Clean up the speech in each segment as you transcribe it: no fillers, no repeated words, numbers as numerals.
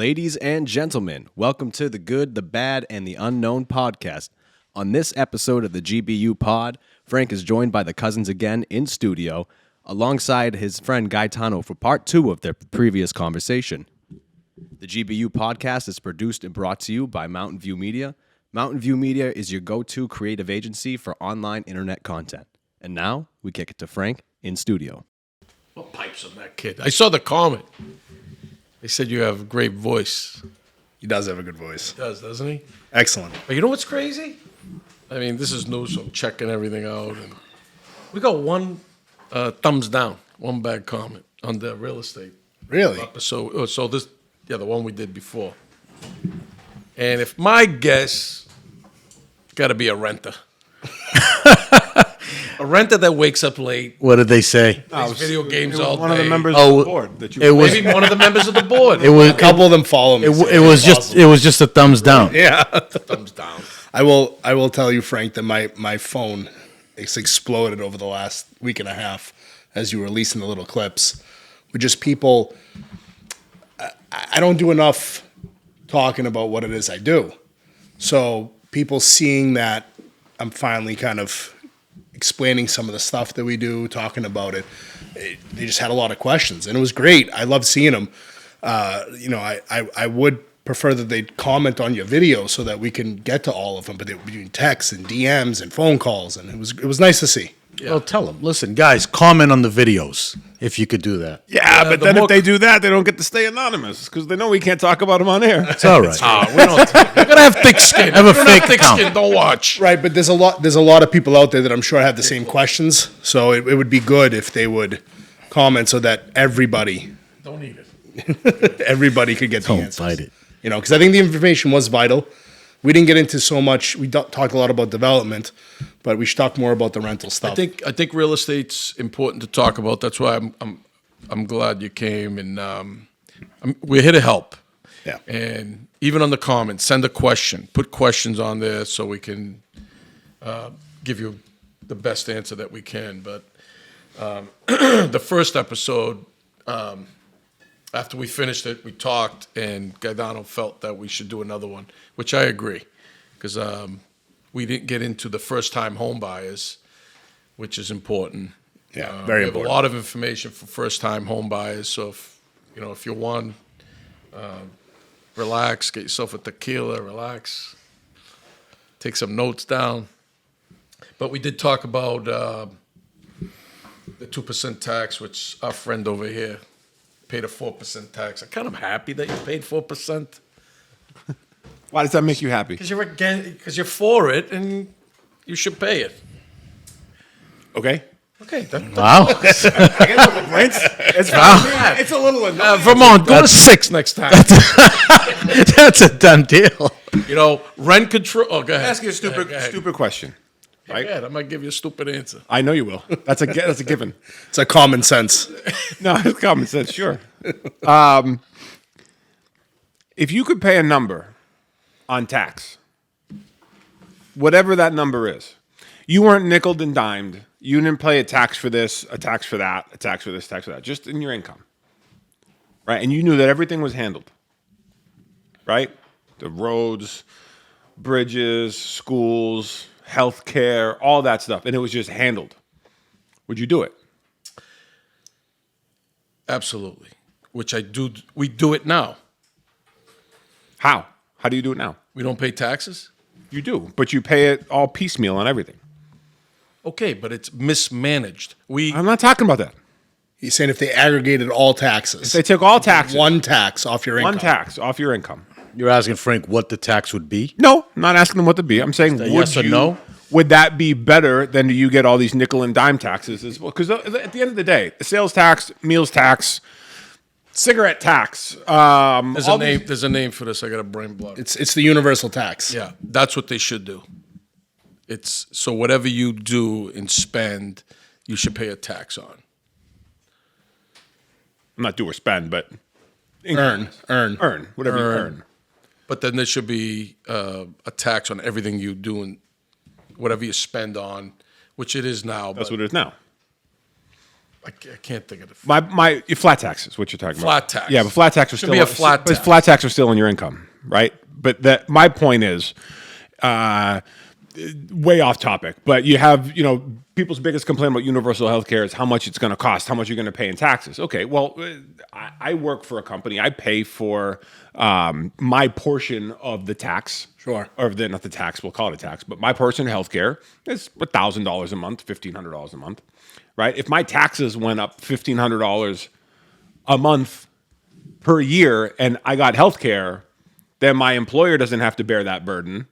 Ladies and gentlemen, welcome to the Good, the Bad, and the Unknown podcast. On this episode of the GBU Pod, Frank is joined by the cousins again in studio, alongside his friend Gaetano for part 2 of their previous conversation. The GBU Podcast is produced and brought to you by Mountain View Media. Mountain View Media is your go-to creative agency for online internet content. And now, we kick it to Frank in studio. What pipes on that kid? I saw the comment. They said you have a great voice. He does have a good voice. He does, doesn't he? Excellent. But you know what's crazy? I mean, this is news, so I'm checking everything out. And we got one thumbs down, one bad comment on the real estate Really? episode. So this, the one we did before. And if my guess, got to be a renter. A renter that wakes up late, What did they say? plays video games all one day. of the members Oh, of the board that you. It was Maybe one of the members of the board. it was A couple of them follow me. it was just a thumbs down. Yeah. Thumbs down. I will tell you, Frank, that my phone it's exploded over the last week and a half as you were releasing the little clips with just people. I don't do enough talking about what it is I do. So people seeing that I'm finally kind of explaining some of the stuff that we do, talking about it, they just had a lot of questions, and it was great. I love seeing them. I would prefer that they'd comment on your video so that we can get to all of them, but they were doing texts and DMs and phone calls, and it was nice to see. Well, tell them. Listen, guys, comment on the videos if you could do that. Yeah, but the then more- if they do that, they don't get to stay anonymous because they know we can't talk about them on air. It's all right. We don't. You're gonna have thick skin. Have a If you don't fake thick account. skin. Don't watch. Right, but there's a lot of people out there that I'm sure have the same questions, so it would be good if they would comment so that everybody Don't eat it. could get the Don't answers. fight it. You know, because I think the information was vital. We didn't get into so much. We talked a lot about development, but we should talk more about the rental stuff. I think real estate's important to talk about. That's why I'm glad you came, and we're here to help. Yeah. And even on the comments, send a question. Put questions on there so we can give you the best answer that we can. But the first episode, after we finished it, we talked, and Gaetano felt that we should do another one, which I agree, because we didn't get into the first-time home buyers, which is important. Yeah, very we have important. a lot of information for first-time home buyers. So if you're one, relax, get yourself a tequila, relax, take some notes down. But we did talk about the 2% tax, which our friend over here paid a 4% tax. I'm kind of happy that you paid 4%. Why does that make you happy? Because you're for it, and you should pay it. Okay. Okay. Wow. It's a little annoying. Vermont, go to 6 next time. That's a done deal. Rent control. Oh, go ahead. Ask you a stupid question. Go ahead. I might give you a stupid answer. I know you will. That's a given. It's a common sense. No, it's common sense. Sure. If you could pay a number on tax, whatever that number is, you weren't nickeled and dimed. You didn't pay a tax for this, a tax for that, a tax for this, tax for that, just in your income. Right? And you knew that everything was handled. Right? The roads, bridges, schools, healthcare, all that stuff. And it was just handled. Would you do it? Absolutely. Which I do. We do it now. How? How do you do it now? We don't pay taxes? You do, but you pay it all piecemeal on everything. Okay, but it's mismanaged. I'm not talking about that. He's saying if they aggregated all taxes, They took all taxes. one tax off your income. One tax off your income. You're asking Frank what the tax would be? No, I'm not asking them what to be. I'm saying, that yes or no? Would that be better than do you get all these nickel and dime taxes as well? Because at the end of the day, the sales tax, meals tax, cigarette tax. There's a name for this. I got a brain block. It's the universal tax. Yeah, that's what they should do. It's so whatever you do and spend, you should pay a tax on. Not do or spend, but Earn. whatever you earn. But then there should be a tax on everything you do and whatever you spend on, which it is now. That's but what it is now. I can't think of it. My flat tax is what you're talking Flat about. tax. Yeah, but flat tax are Should still be a flat but tax. flat tax are still in your income, right? But my point is, way off topic. But you have people's biggest complaint about universal health care is how much it's going to cost, how much you're going to pay in taxes. Okay, well, I work for a company. I pay for my portion of the tax. Sure. Or not the tax, we'll call it a tax, but my portion of healthcare is $1,000 a month, $1,500 a month, right? If my taxes went up $1,500 a month per year and I got healthcare, then my employer doesn't have to bear that burden,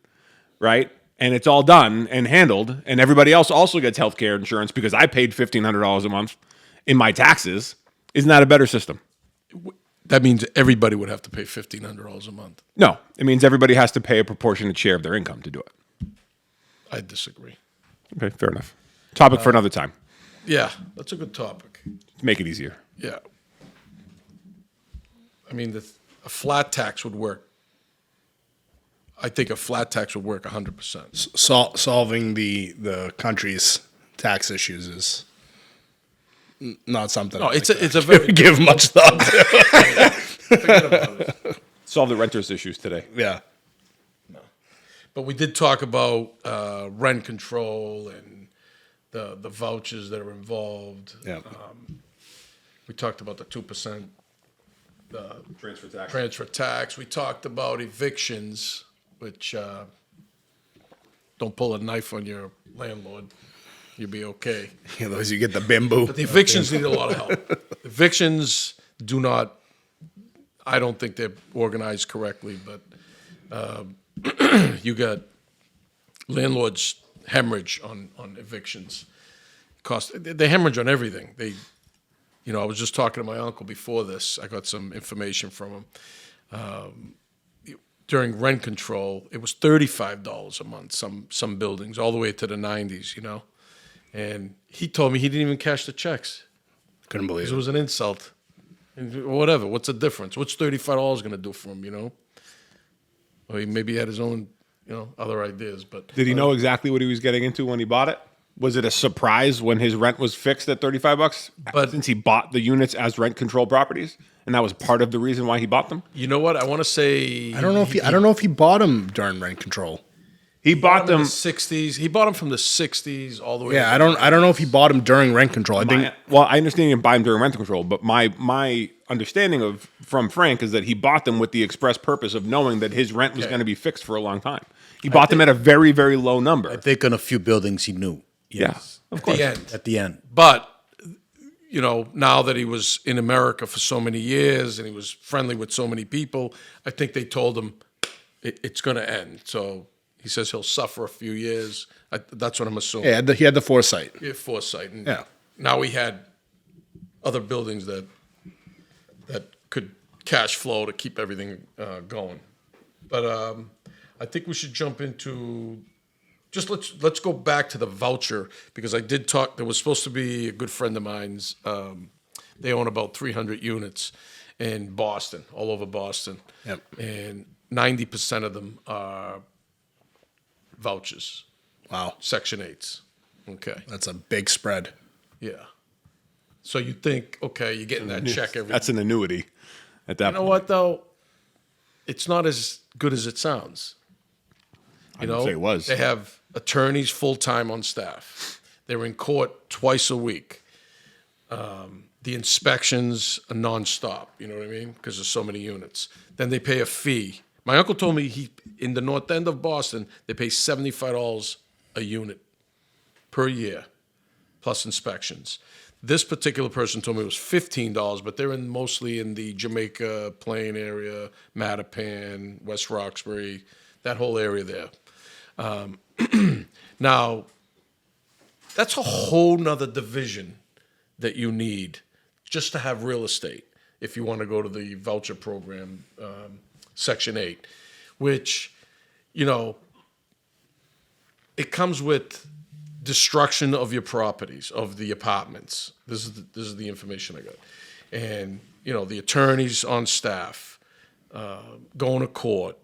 right? And it's all done and handled, and everybody else also gets healthcare insurance because I paid $1,500 a month in my taxes. Isn't that a better system? That means everybody would have to pay $1,500 a month. No, it means everybody has to pay a proportionate share of their income to do it. I disagree. Okay, fair enough. Topic for another time. Yeah, that's a good topic. Make it easier. Yeah. I mean, a flat tax would work. I think a flat tax would work 100%. Solving the country's tax issues is not something. No, it's a very give much thought to. forget about it. Solve the renters' issues today. Yeah. But we did talk about rent control and the vouchers that are involved. Yeah. We talked about the 2% Transfer transfer tax. We talked about evictions, which don't pull a knife on your landlord. You'll be okay. Those you get the bamboo. But the evictions need a lot of help. Evictions do not, I don't think they're organized correctly, but you got landlords hemorrhage on evictions. They hemorrhage on everything. I was just talking to my uncle before this. I got some information from him. During rent control, it was $35 a month, some buildings, all the way to the 90s, And he told me he didn't even cash the checks. Couldn't believe It it. was an insult. And whatever. What's the difference? What's $35 going to do for him, Or maybe he had his own, other ideas. But Did he know exactly what he was getting into when he bought it? Was it a surprise when his rent was fixed at $35? But- since he bought the units as rent control properties, and that was part of the reason why he bought them, you know what? I want to say I don't know if he bought them during rent control. he bought in them. the 60s. He bought them from the 60s all the way. Yeah, to I don't know if he bought them during rent control. I think Well, I understand you didn't buy them during rent control, but my understanding from Frank is that he bought them with the express purpose of knowing that his rent was going to be fixed for a long time. He bought them at a very, very low number. I think on a few buildings he knew. Yes, at the end. At the end. But, now that he was in America for so many years and he was friendly with so many people, I think they told him it's going to end. So he says he'll suffer a few years. That's what I'm assuming. yeah, he had the foresight. He had foresight. And Yeah. now he had other buildings that could cash flow to keep everything going. But I think we should jump into... Just let's go back to the voucher, because I did talk. There was supposed to be a good friend of mine's. They own about 300 units in Boston, all over Boston. Yep. And 90% of them are vouchers, Wow, Section 8s. Okay. that's a big spread. Yeah. So you think, okay, you're getting that check every. That's an annuity at that You know point. what though? It's not as good as it sounds. You didn't know, say it was. They have attorneys full time on staff. They're in court twice a week. The inspections are nonstop. You know what I mean? Because there's so many units. Then they pay a fee. My uncle told me in the north end of Boston they pay $75 a unit per year, plus inspections. This particular person told me it was $15, but they're mostly in the Jamaica Plain area, Mattapan, West Roxbury, that whole area there. Now, that's a whole nother division that you need just to have real estate if you want to go to the voucher program, Section 8, which, it comes with destruction of your properties, of the apartments. This is the information I got. And, the attorneys on staff, going to court,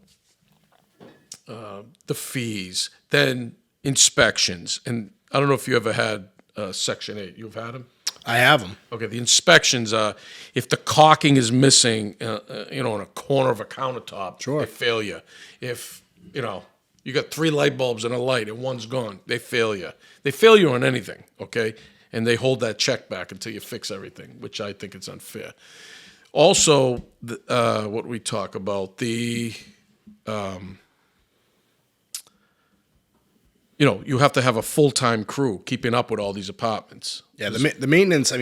the fees, then inspections. And I don't know if you ever had Section 8. You've had them? I have them. Okay, the inspections, if the caulking is missing, in a corner of a countertop, Sure. they fail you. If, you got 3 light bulbs and a light and one's gone, they fail you. They fail you on anything, okay? And they hold that check back until you fix everything, which I think is unfair. Also, what we talk about, you have to have a full-time crew keeping up with all these apartments. Yeah, the maintenance,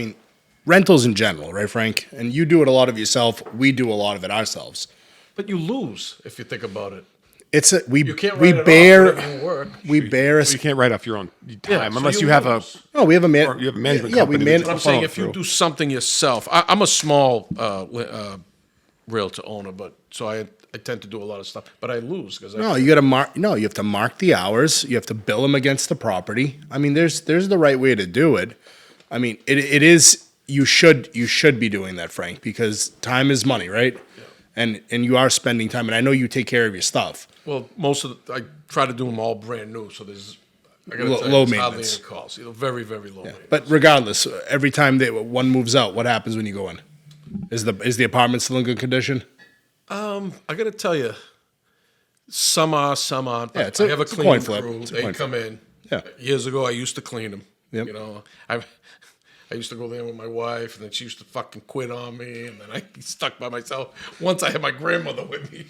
rentals in general, right, Frank? And you do it a lot of yourself. We do a lot of it ourselves. But you lose if you think about it. You can't we write it bear off whatever you work. we bear You can't write off your own time so unless you you have lose. no, we have a man. or you have a management Yeah, company. we that man. you But I'm follow saying if you through. do something yourself, I'm a small realtor owner, so I tend to do a lot of stuff, but I lose because No, you got to mark. No, you have to mark the hours. You have to bill them against the property. There's the right way to do it. It is. You should be doing that, Frank, because time is money, right? Yeah. And you are spending time, and I know you take care of your stuff. Well, I try to do them all brand new, so I gotta Low tell you, it's hardly maintenance. any calls. Very, very low maintenance. But regardless, every time one moves out, what happens when you go in? Is the apartment still in good condition? I gotta tell you, some are, some aren't. Yeah, I have a it's a cleaning coin flip. crew. It's a They coin come in. Yeah. Years ago, I used to clean them. Yep. I used to go there with my wife, and then she used to fucking quit on me, and then I stuck by myself. Once I had my grandmother with me.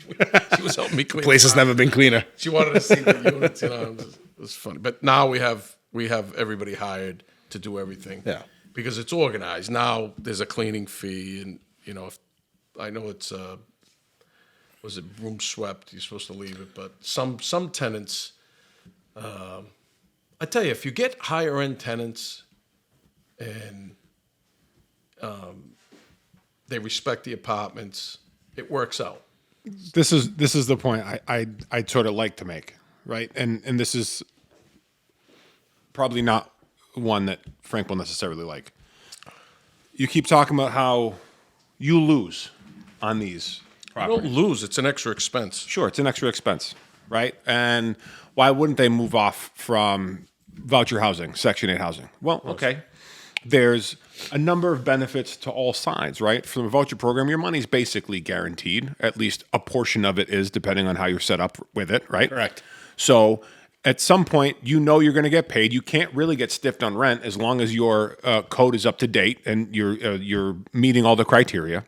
She was helping me clean. Place has never been cleaner. She wanted to see the units. It was funny. But now we have everybody hired to do everything. Yeah. Because it's organized. Now there's a cleaning fee, and if I know it's was it room swept? You're supposed to leave it, but some tenants. I tell you, if you get higher end tenants, and they respect the apartments, it works out. This is the point I'd sort of like to make, right? And this is probably not one that Frank will necessarily like. You keep talking about how you lose on these You properties. don't lose; it's an extra expense. Sure, it's an extra expense, right? And why wouldn't they move off from voucher housing, Section 8 housing? Well, okay. There's a number of benefits to all sides, right? From a voucher program, your money's basically guaranteed. At least a portion of it is, depending on how you're set up with it, right? Correct. So at some point, you're going to get paid. You can't really get stiffed on rent as long as your code is up to date and you're meeting all the criteria,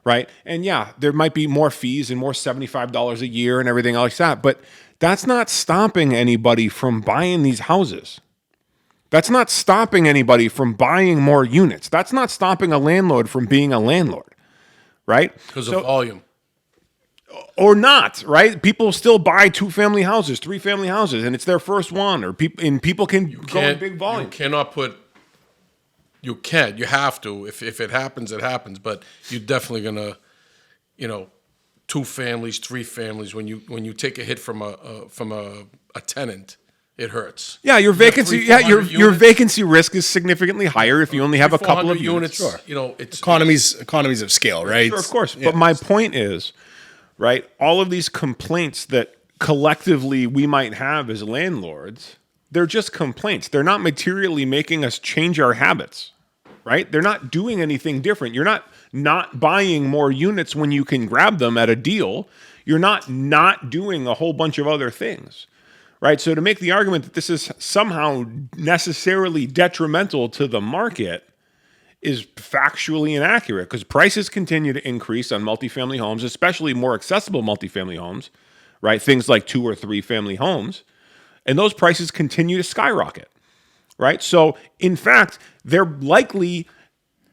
right? And yeah, there might be more fees and more $75 a year and everything like that, but that's not stopping anybody from buying these houses. That's not stopping anybody from buying more units. That's not stopping a landlord from being a landlord, right? Because of volume. Or not, right? People still buy 2-family houses, 3-family houses, and it's their first one. Or people can go in big volume. You cannot put. You can. You have to. If it happens, it happens. But you're definitely gonna, 2 families, 3 families. When you take a hit from a tenant, it hurts. Yeah, your vacancy. You have 300 your units. vacancy risk is significantly higher if you only have a couple of 400 units. units. It's Economies of scale, right? Sure, of course. Yeah. But my point is, right, all of these complaints that collectively we might have as landlords, they're just complaints. They're not materially making us change our habits, right? They're not doing anything different. You're not buying more units when you can grab them at a deal. You're not doing a whole bunch of other things, right? So to make the argument that this is somehow necessarily detrimental to the market is factually inaccurate because prices continue to increase on multifamily homes, especially more accessible multifamily homes, right? Things like 2 or 3 family homes. And those prices continue to skyrocket, right? So in fact, they're likely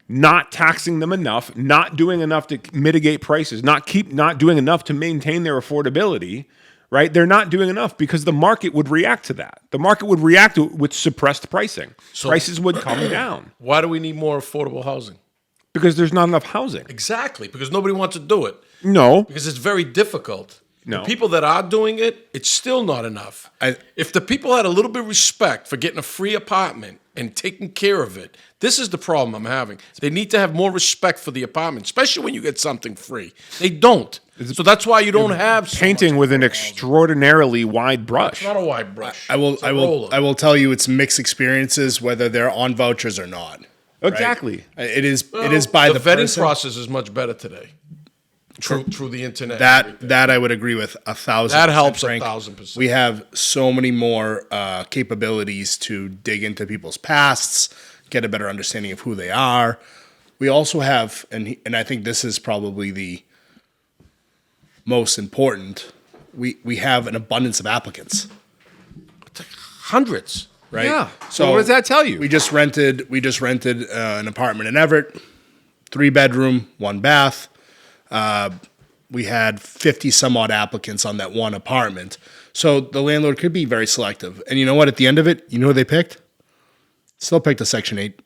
not taxing them enough, not doing enough to mitigate prices, not doing enough to maintain their affordability, right? They're not doing enough because the market would react to that. The market would react to it with suppressed pricing. Prices would come down why do we need more affordable housing? because there's not enough housing. Exactly, because nobody wants to do it. No. Because it's very difficult. No. The people that are doing it, it's still not enough. If the people had a little bit of respect for getting a free apartment and taking care of it, this is the problem I'm having. They need to have more respect for the apartment, especially when you get something free. They don't. So that's why you don't have so Painting much with an affordable extraordinarily wide brush. housing. It's not a wide brush. I will It's a roller. tell you it's mixed experiences whether they're on vouchers or not. Exactly. It is by the vetting person. process is much better today. Through the internet. That I would agree with 1,000%. That helps Frank. 1,000%. We have so many more capabilities to dig into people's pasts, get a better understanding of who they are. We also have, and I think this is probably the most important. We have an abundance of applicants, Hundreds. right? Yeah. So what does that tell you? We just rented an apartment in Everett, 3-bedroom, 1 bath. We had 50 some odd applicants on that one apartment. So the landlord could be very selective. And you know what? At the end of it, you know who they picked? Still picked a Section 8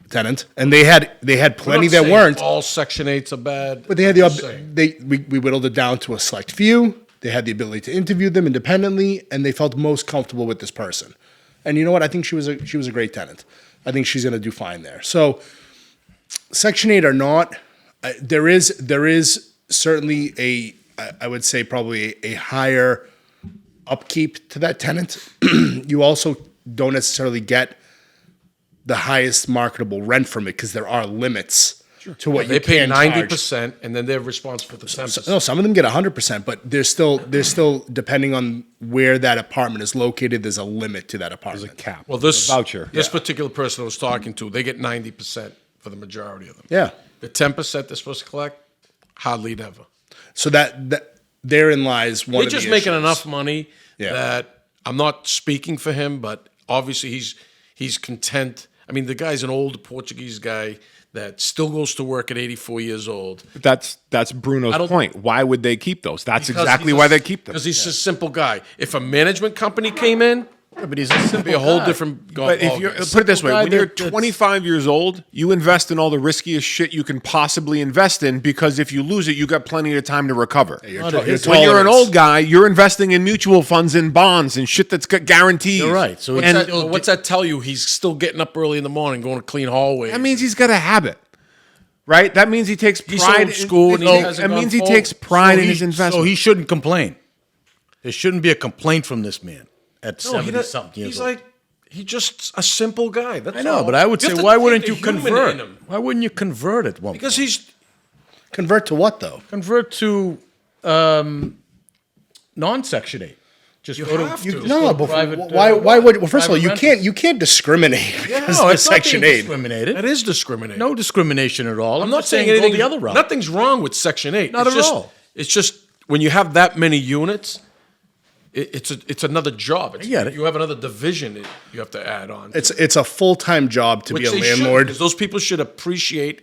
tenant. And they had plenty that weren't. All Section 8s are bad. But they had we whittled it down to a select few. They had the ability to interview them independently, and they felt most comfortable with this person. And you know what? I think she was a great tenant. I think she's going to do fine there. So Section 8 are not. There is certainly I would say probably a higher upkeep to that tenant. You also don't necessarily get the highest marketable rent from it because there are limits to what They you pay can charge. 90%, and then they're responsible for the 10%. No, some of them get 100%, but there's still depending on where that apartment is located. There's a limit to that apartment. Cap. Well, this voucher. This particular person I was talking to, they get 90% for the majority of them. Yeah. The 10% they're supposed to collect, hardly ever. So that therein lies one They're of the just making issues. enough money Yeah. that I'm not speaking for him, but obviously he's content. I mean, the guy's an old Portuguese guy that still goes to work at 84 years old. That's Bruno's point. Why would they keep those? That's Because exactly he's why they keep them. Because he's a simple guy. If a management company came in, But he's a simple it'd be a whole guy. different. But if you ballgame. put it this way, guy when you're that's- 25 years old, you invest in all the riskiest shit you can possibly invest in because if you lose it, you got plenty of time to recover. Your When When you're an tolerance. old guy, you're investing in mutual funds and bonds and shit that's got guarantees. You're right. So what's that tell you? He's still getting up early in the morning, going to clean hallways. That means he's got a habit, right? That means he takes He's pride. old school and he That hasn't means gone he takes forward. pride in his investment. So he shouldn't complain. There shouldn't be a complaint from this man at No, he 70 does- something years he's old. like he's just a simple guy. That's I know, all. but I would You say, have to why take wouldn't the you human convert? in him. Why wouldn't you convert at one Because point? he's Convert to what though? Convert to non-Section 8. Just You go to, have you to. just No, go to but private, why would? Well, first of all, private you rentals. can't discriminate because No, of it's not Section being 8. discriminated. that is discriminating. No discrimination at all. I'm not just saying go anything. the other route. Nothing's wrong with Section 8. Not It's at just, all. It's just when you have that many units, it's another job. It's, I get it. You have another division that you have to add on. It's a full-time job to be a they should, landlord. 'cause those people should appreciate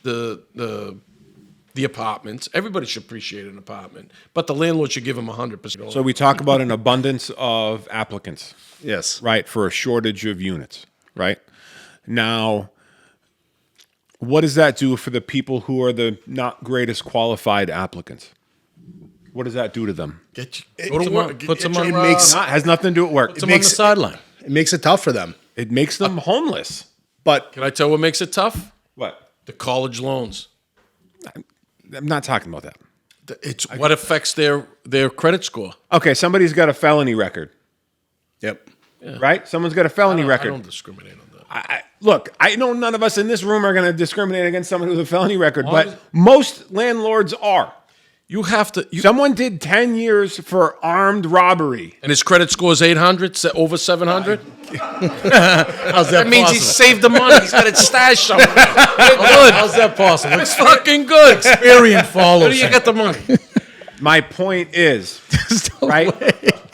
the apartments. Everybody should appreciate an apartment, but the landlord should give them 100%. So we talk about an abundance of applicants, Yes. right, for a shortage of units, right? Now, what does that do for the people who are the not greatest qualified applicants? What does that do to them? Go Put to them work. on, puts them on, it makes- Has nothing to do with work. puts them on the sideline. It makes it tough for them. It makes them homeless. But Can I tell what makes it tough? What? The college loans. I'm not talking about that. It's what affects their credit score. Okay, somebody's got a felony record, yep. right? Someone's got a felony I record. don't discriminate on that. Look, I know none of us in this room are going to discriminate against someone with a felony record, but most landlords are. You have to. Someone did 10 years for armed robbery. And his credit score is 800, over 700. How's That means he saved the money. He's got it stashed somewhere. Good. How's that possible? It's fucking good. Experience follows. Where do you get the money? My point is, right?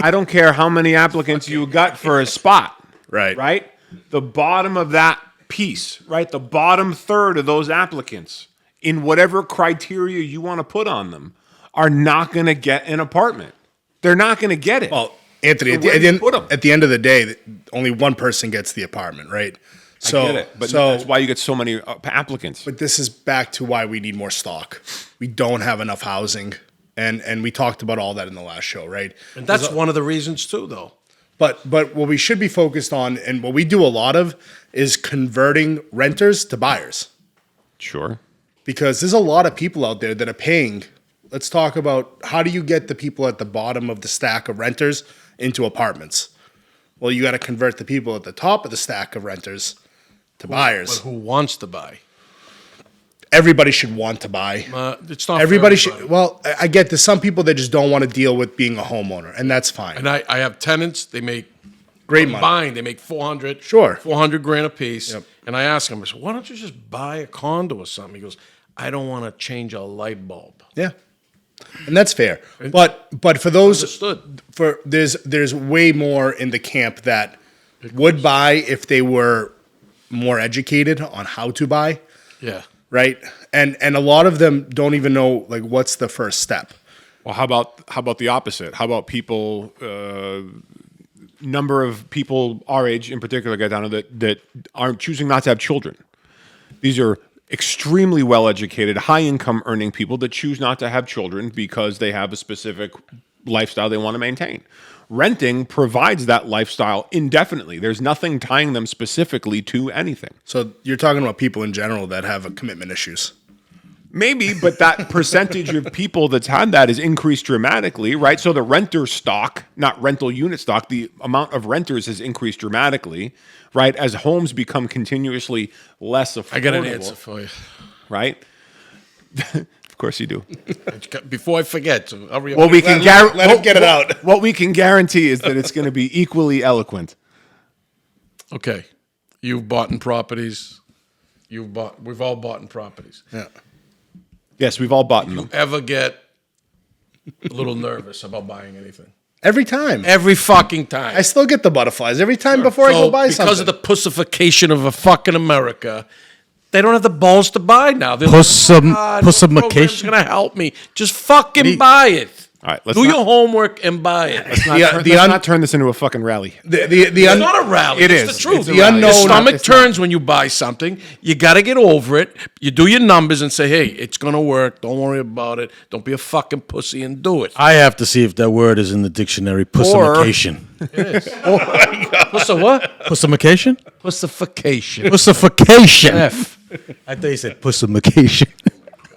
I don't care how many applicants you got for a spot, Right. right? The bottom of that piece, right? The bottom third of those applicants, in whatever criteria you want to put on them, are not going to get an apartment. They're not going to get it. Well, Anthony, So at, where the, do you end, put 'em? at the end of the day, only one person gets the apartment, right? So, I get it, but so that's why you get so many applicants. But this is back to why we need more stock. We don't have enough housing, and we talked about all that in the last show, right? And that's one of the reasons too, though. But what we should be focused on, and what we do a lot of, is converting renters to buyers, Sure. because there's a lot of people out there that are paying. Let's talk about how do you get the people at the bottom of the stack of renters into apartments? Well, you got to convert the people at the top of the stack of renters to buyers. But who wants to buy? Everybody should want to buy. It's not. Everybody should. Well, I get there's some people that just don't want to deal with being a homeowner, and that's fine. And I have tenants. They make Great money. combined. They make 400. Sure. 400 grand a piece. Yep. And I ask him, I said, why don't you just buy a condo or something? He goes, I don't want to change a light bulb. Yeah, and that's fair. But for those Understood. there's way more in the camp that would buy if they were more educated on how to buy. Yeah. Right, and a lot of them don't even know like what's the first step. Well, how about the opposite? How about people? Number of people our age, in particular, Gaetano, that are choosing not to have children. These are extremely well-educated, high-income earning people that choose not to have children because they have a specific lifestyle they want to maintain. Renting provides that lifestyle indefinitely. There's nothing tying them specifically to anything. So you're talking about people in general that have commitment issues. Maybe, but that percentage of people that's had that is increased dramatically, right? So the renter stock, not rental unit stock, the amount of renters has increased dramatically, right? As homes become continuously less affordable. I got an answer for you. Right? Of course you do. Before I forget, so hurry up. Well, we can let him get it out. What we can guarantee is that it's going to be equally eloquent. Okay. You've bought in properties. We've all bought in properties. Yeah. Yes, we've all bought them. Ever get a little nervous about buying anything? Every time. Every fucking time. I still get the butterflies every time before I go buy something. Because of the pussification of a fucking America, they don't have the balls to buy now. They're Pussification? no program's gonna help me. Just fucking buy it. All right, let's Do not- your homework and buy it. It's Let's not turn this into a fucking rally. not a rally. It It's is. the truth. It's a The Your unknown- stomach it's not. turns when you buy something. You got to get over it. You do your numbers and say, hey, it's going to work. Don't worry about it. Don't be a fucking pussy and do it. I have to see if that word is in the dictionary. Pussification. What's the what? Pussification? Pussification. Pussification. F. I thought you said pussification.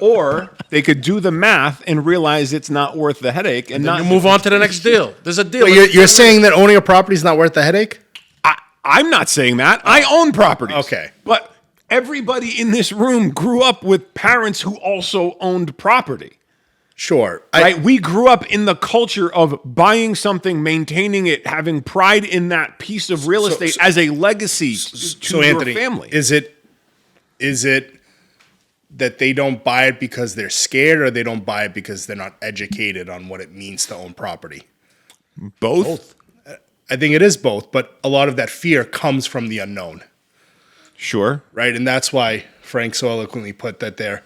Or they could do the math and realize it's not worth the headache and not You move on to the next deal. There's a deal. But you're saying that owning a property is not worth the headache? I'm not saying that. I own properties. Okay. But everybody in this room grew up with parents who also owned property. Sure. Right? We grew up in the culture of buying something, maintaining it, having pride in that piece of real estate as a legacy to So your Anthony, family. is it that they don't buy it because they're scared, or they don't buy it because they're not educated on what it means to own property? Both? I think it is both, but a lot of that fear comes from the unknown, Sure. right? And that's why Frank so eloquently put that there.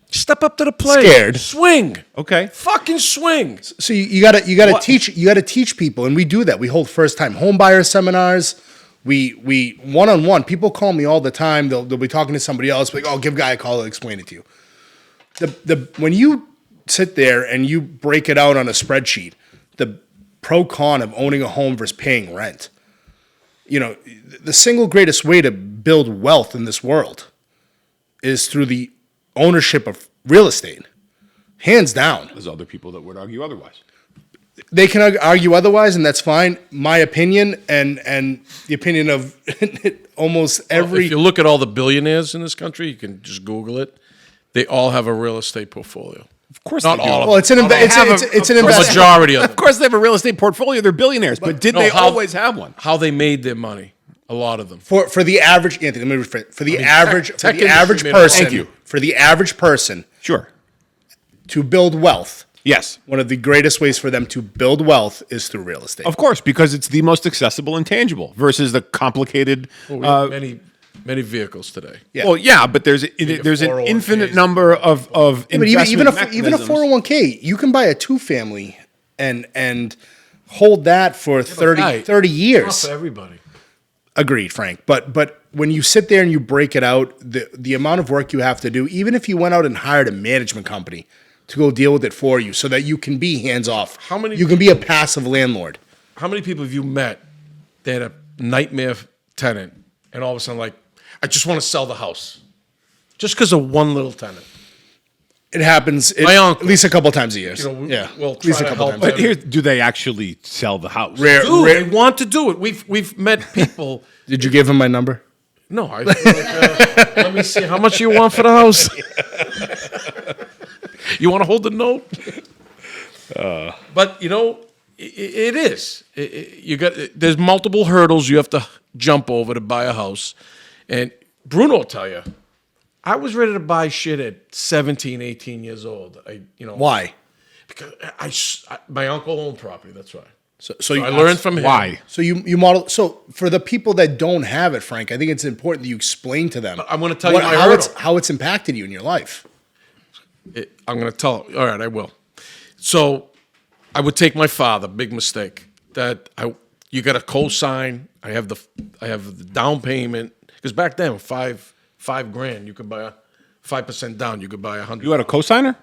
Step up to the plate. Scared. Swing. Okay. Fucking swing. So you gotta teach people, and we do that. We hold first time home buyer seminars. We one-on-one. People call me all the time. They'll be talking to somebody else. Like, oh, give guy a call. I'll explain it to you. When you sit there and you break it out on a spreadsheet, the pro con of owning a home versus paying rent. You know, the single greatest way to build wealth in this world is through the ownership of real estate, hands down. There's other people that would argue otherwise. They can argue otherwise, and that's fine. My opinion and the opinion of almost every. If you look at all the billionaires in this country, you can just Google it. They all have a real estate portfolio. Of course Not they do. all of Well, it's an them. it's an A investment. majority of Of them. course they have a real estate portfolio. They're billionaires. But did No, they how- always have one? How they made their money. A lot of them. For the average, Anthony, let me rephrase. For the average tech industry made a lot. person, Thank you. for the average person Sure. to build wealth, Yes. one of the greatest ways for them to build wealth is through real estate. Of course, because it's the most accessible and tangible versus the complicated. We have many vehicles today. Yeah. Well, yeah, but there's an 401ks. infinite number of But investment even a mechanisms. 401k, you can buy a 2-family and hold that for 30 Not years. for everybody. Agreed, Frank. But when you sit there and you break it out, the amount of work you have to do, even if you went out and hired a management company to go deal with it for you so that you can be hands off. How many You can be a passive landlord. How many people have you met that had a nightmare tenant and all of a sudden like, I just want to sell the house. Just because of one little tenant. It happens My uncle. at least a couple times a year. You know, yeah. we'll at least try a to couple help times. But here, do they actually sell the house? Rare, Dude, rare- they want to do it. We've met people. Did you give him my number? No, I feel like, let me see. How much you want for the house? You want to hold the note? But, it is. There's multiple hurdles you have to jump over to buy a house. And Bruno will tell you, I was ready to buy shit at 17, 18 years old. Why? Because my uncle owned property, that's why. So I learned from him. Why? So you model. So for the people that don't have it, Frank, I think it's important that you explain to them. I'm going to tell you my hurdle. How it's impacted you in your life. I'm going to tell. All right, I will. So I would take my father. Big mistake. You got a cosign. I have the down payment because back then $5,000 you could buy 5% down. You could buy 100. You had a cosigner?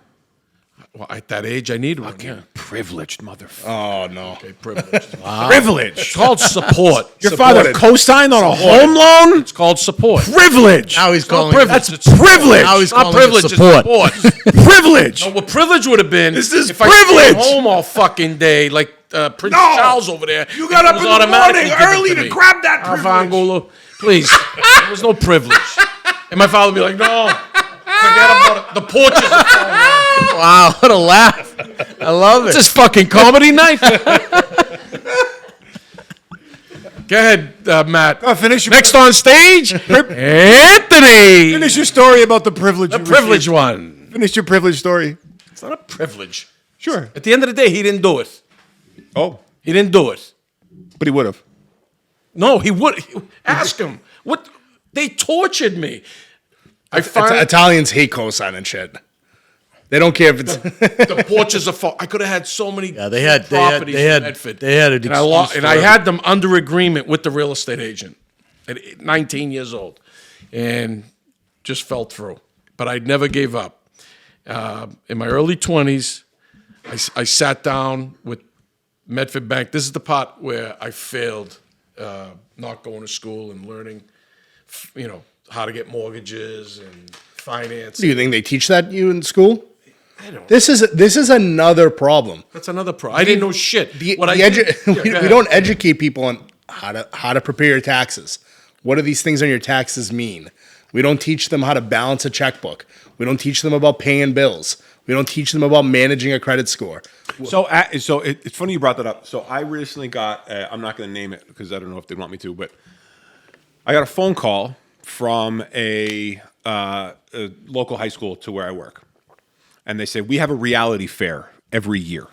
Well, at that age, I needed one. Yeah. Privileged motherfucker. Oh no. Okay, privilege. Privilege. It's called support. Your father co-signed on a home loan? It's called support. Privilege. Now he's calling privilege. it. It's privilege. Now he's Not calling privilege. it It's support. support. Privilege. No, what privilege would have been This is if I stayed privilege. home all fucking day like Prince No. Charles over there. You got It up was in the automatically morning given early to me. grab that privilege. Avangolo, please. There was no privilege. And my father would be like, no, forget about it. The porches are falling down. Wow, what a laugh. I love it. It's just fucking comedy night. Go ahead, Matt. Finish your Next on stage, Anthony. Finish your story about the privilege. The you privilege received. one. Finish your privilege story. It's not a privilege. Sure. At the end of the day, he didn't do it. Oh, He didn't do it. but he would have. No, he would. Ask him. What? They tortured me. I find Italians hate cosigning shit. They don't care if it's. the porches are full. I could have had so many they had properties in Medford. they had an and I lost, excuse and for I had them under agreement with the real estate agent at 19 years old, and just fell through. But I never gave up. In my early 20s, I sat down with Medford Bank. This is the part where I failed, not going to school and learning, how to get mortgages and finance. Do you think they teach that you in school? I don't. This is another problem. That's another problem. I didn't know shit. We Go ahead. don't educate people on how to prepare your taxes. What do these things on your taxes mean? We don't teach them how to balance a checkbook. We don't teach them about paying bills. We don't teach them about managing a credit score. So it's funny you brought that up. So I recently got, I'm not going to name it because I don't know if they want me to, but I got a phone call from a local high school to where I work. And they said, we have a reality fair every year.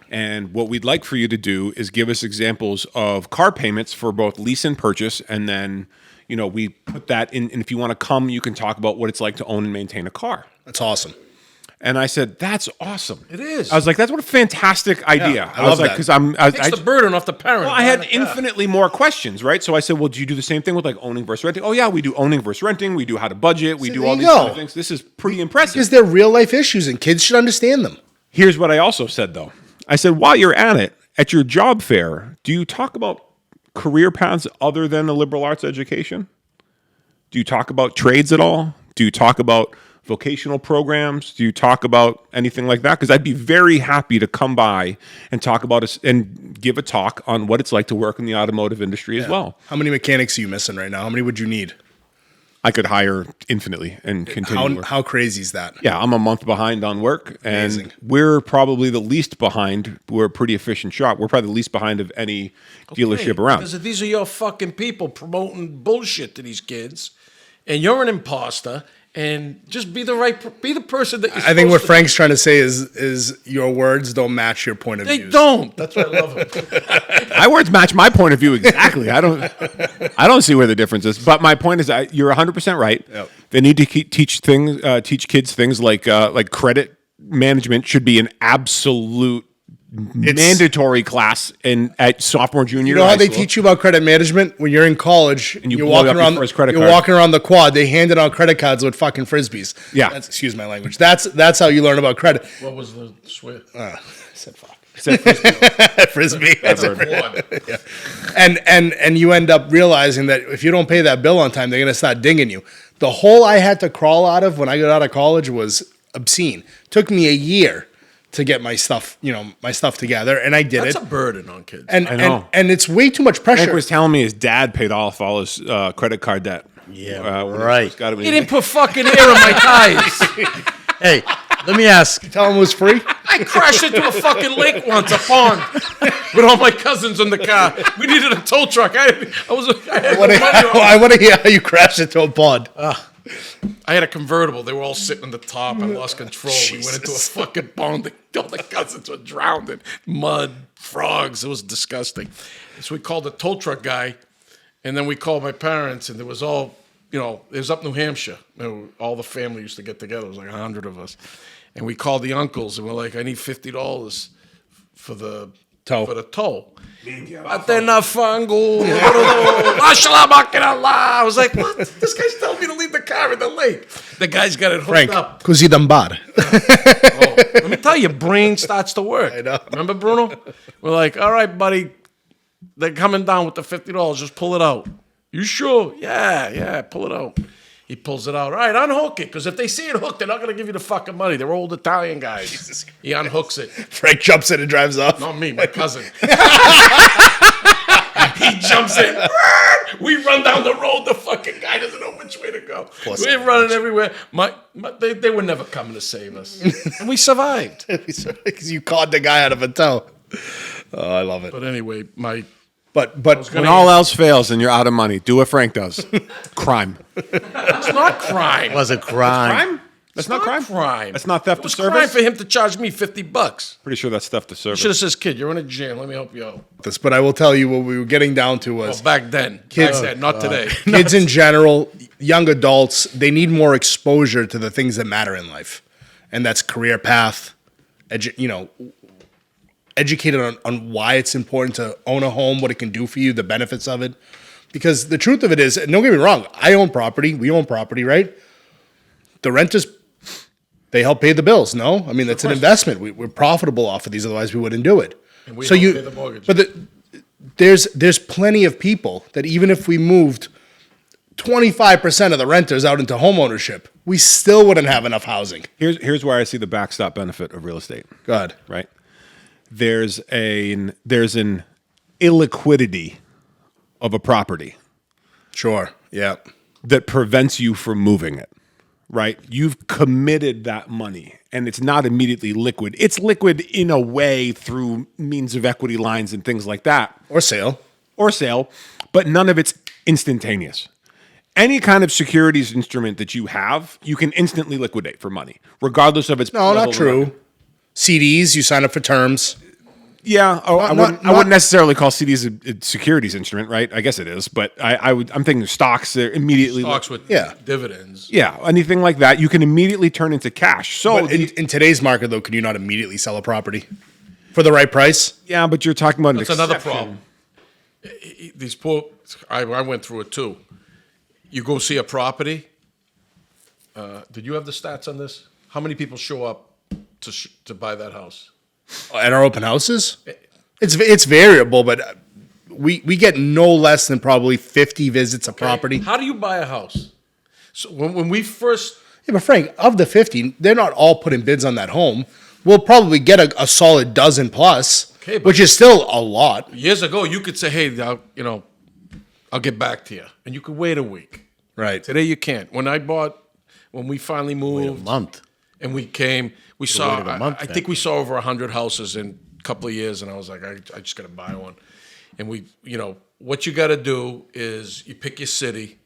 And what we'd like for you to do is give us examples of car payments for both lease and purchase. And then, we put that in. And if you want to come, you can talk about what it's like to own and maintain a car. That's awesome. And I said, that's awesome. It is. I was like, that's what a fantastic idea. I I was love like, that. because Takes the burden off the parent. well, I had infinitely more questions, right? So I said, well, do you do the same thing with like owning versus renting? Oh yeah, we do owning versus renting. We do how to budget. We So do there all you these go. kind of things. This is pretty impressive. Because they're real life issues and kids should understand them. Here's what I also said, though. I said, while you're at it, at your job fair, do you talk about career paths other than a liberal arts education? Do you talk about trades at all? Do you talk about vocational programs? Do you talk about anything like that? Because I'd be very happy to come by and talk about and give a talk on what it's like to work in the automotive industry as well. How many mechanics are you missing right now? How many would you need? I could hire infinitely and continue work. How crazy is that? Yeah, I'm a month behind on work, and Amazing. we're probably the least behind. We're a pretty efficient shop. We're probably the least behind of any dealership around. Because these are your fucking people promoting bullshit to these kids, and you're an imposter. And just be the person that you're I think what supposed to Frank's trying to say is your words don't match your point of be. view. They don't. That's why I love them. My words match my point of view exactly. I don't see where the difference is. But my point is, you're 100% right. Yep. They need to teach kids things like credit management should be an absolute mandatory class at sophomore, junior. You know how high they school. teach you about credit management when you're in college And you you're blow walking up your around first credit you're card. walking around the quad. They handed out credit cards with fucking frisbees. Yeah. Excuse my language. That's how you learn about credit. What was the swear? I said fuck. Except for- Frisbee. One. And you end up realizing that if you don't pay that bill on time, they're gonna start dinging you. The hole I had to crawl out of when I got out of college was obscene. Took me a year to get my stuff together, and I did That's it. a burden on kids. And, I know. and it's way too much Frank pressure. was telling me his dad paid off all his credit card debt. Yeah, when he right. first got it. He didn't put fucking air in my tires. Hey, let me ask. Tell him it was free. I crashed into a fucking lake once, a pond, with all my cousins in the car. We needed a tow truck. I had I want to hear how you crashed into a pond. I had a convertible. They were all sitting on the top. I lost control. We went into a fucking pond. All the cousins were drowned in mud, frogs. It was disgusting. So we called the tow truck guy, and then we called my parents, and there was all, it was up New Hampshire. All the family used to get together. It was like 100 of us. And we called the uncles, and we're like, I need $50 for the Tow. For the tow. Atena fango. I was like, what? This guy's telling me to leave the car in the lake. The guy's got it hooked Frank, up. così d'ambar. Oh, let me tell you, brain starts to work. I know. Remember, Bruno? We're like, all right, buddy, they're coming down with the $50. Just pull it out. You sure? Yeah, pull it out. He pulls it out. All right, unhook it, because if they see it hooked, they're not going to give you the fucking money. They're old Italian guys. He unhooks it. Frank jumps in and drives off. Not me, my cousin. He jumps in. We run down the road. The fucking guy doesn't know which way to go. We're running everywhere. They were never coming to save us. And we survived. Because you caught the guy out of a tow. Oh, I love it. But anyway, But When all else fails and you're out of money, do what Frank does. Crime. it's not crime. Was a crime. That's not crime? crime. That's not theft It was of service? crime for him to charge me $50. Pretty sure that's theft of service. Should have said, kid, you're in a jam. Let me help you out. this, but I will tell you what we were getting down to was Well, back then. Kids- Back then, not today. kids in general, young adults, they need more exposure to the things that matter in life. And that's career path, educated on why it's important to own a home, what it can do for you, the benefits of it. Because the truth of it is, and don't get me wrong, I own property, we own property, right? The renters, they help pay the bills, no? I mean, that's an investment. We're profitable off of these, otherwise we wouldn't do it. And we help pay the mortgage. But there's plenty of people that even if we moved 25% of the renters out into home ownership, we still wouldn't have enough housing. Here's where I see the backstop benefit of real estate. Go ahead. Right? There's an illiquidity of a property Sure. Yeah. that prevents you from moving it. Right? You've committed that money and it's not immediately liquid. It's liquid in a way through means of equity lines and things like that. Or sale. But none of it's instantaneous. Any kind of securities instrument that you have, you can instantly liquidate for money, regardless of its No, level not of true. revenue. CDs, you sign up for terms. Yeah, I not- wouldn't necessarily call CDs a securities instrument, right? I guess it is, but I'm thinking of stocks that immediately. Stocks with Yeah. dividends. Yeah, anything like that, you can immediately turn into cash. So But in today's market, though, could you not immediately sell a property for the right price? yeah, but you're talking about That's an another exception. problem. These poor, I went through it too. You go see a property. Did you have the stats on this? How many people show up to buy that house? At our open houses? It's variable, but we get no less than probably 50 visits a property. How do you buy a house? So when we first, Yeah, but Frank, of the 50, they're not all putting bids on that home. We'll probably get a solid dozen plus, Okay, but- which is still a lot. years ago, you could say, hey, I'll get back to you. And you could wait a week. Right. Today you can't. When we finally Wait a moved month. and we came, we saw, waited a month I then. think we saw over 100 houses in a couple of years. And I was like, I just got to buy one. And what you got to do is you pick your city,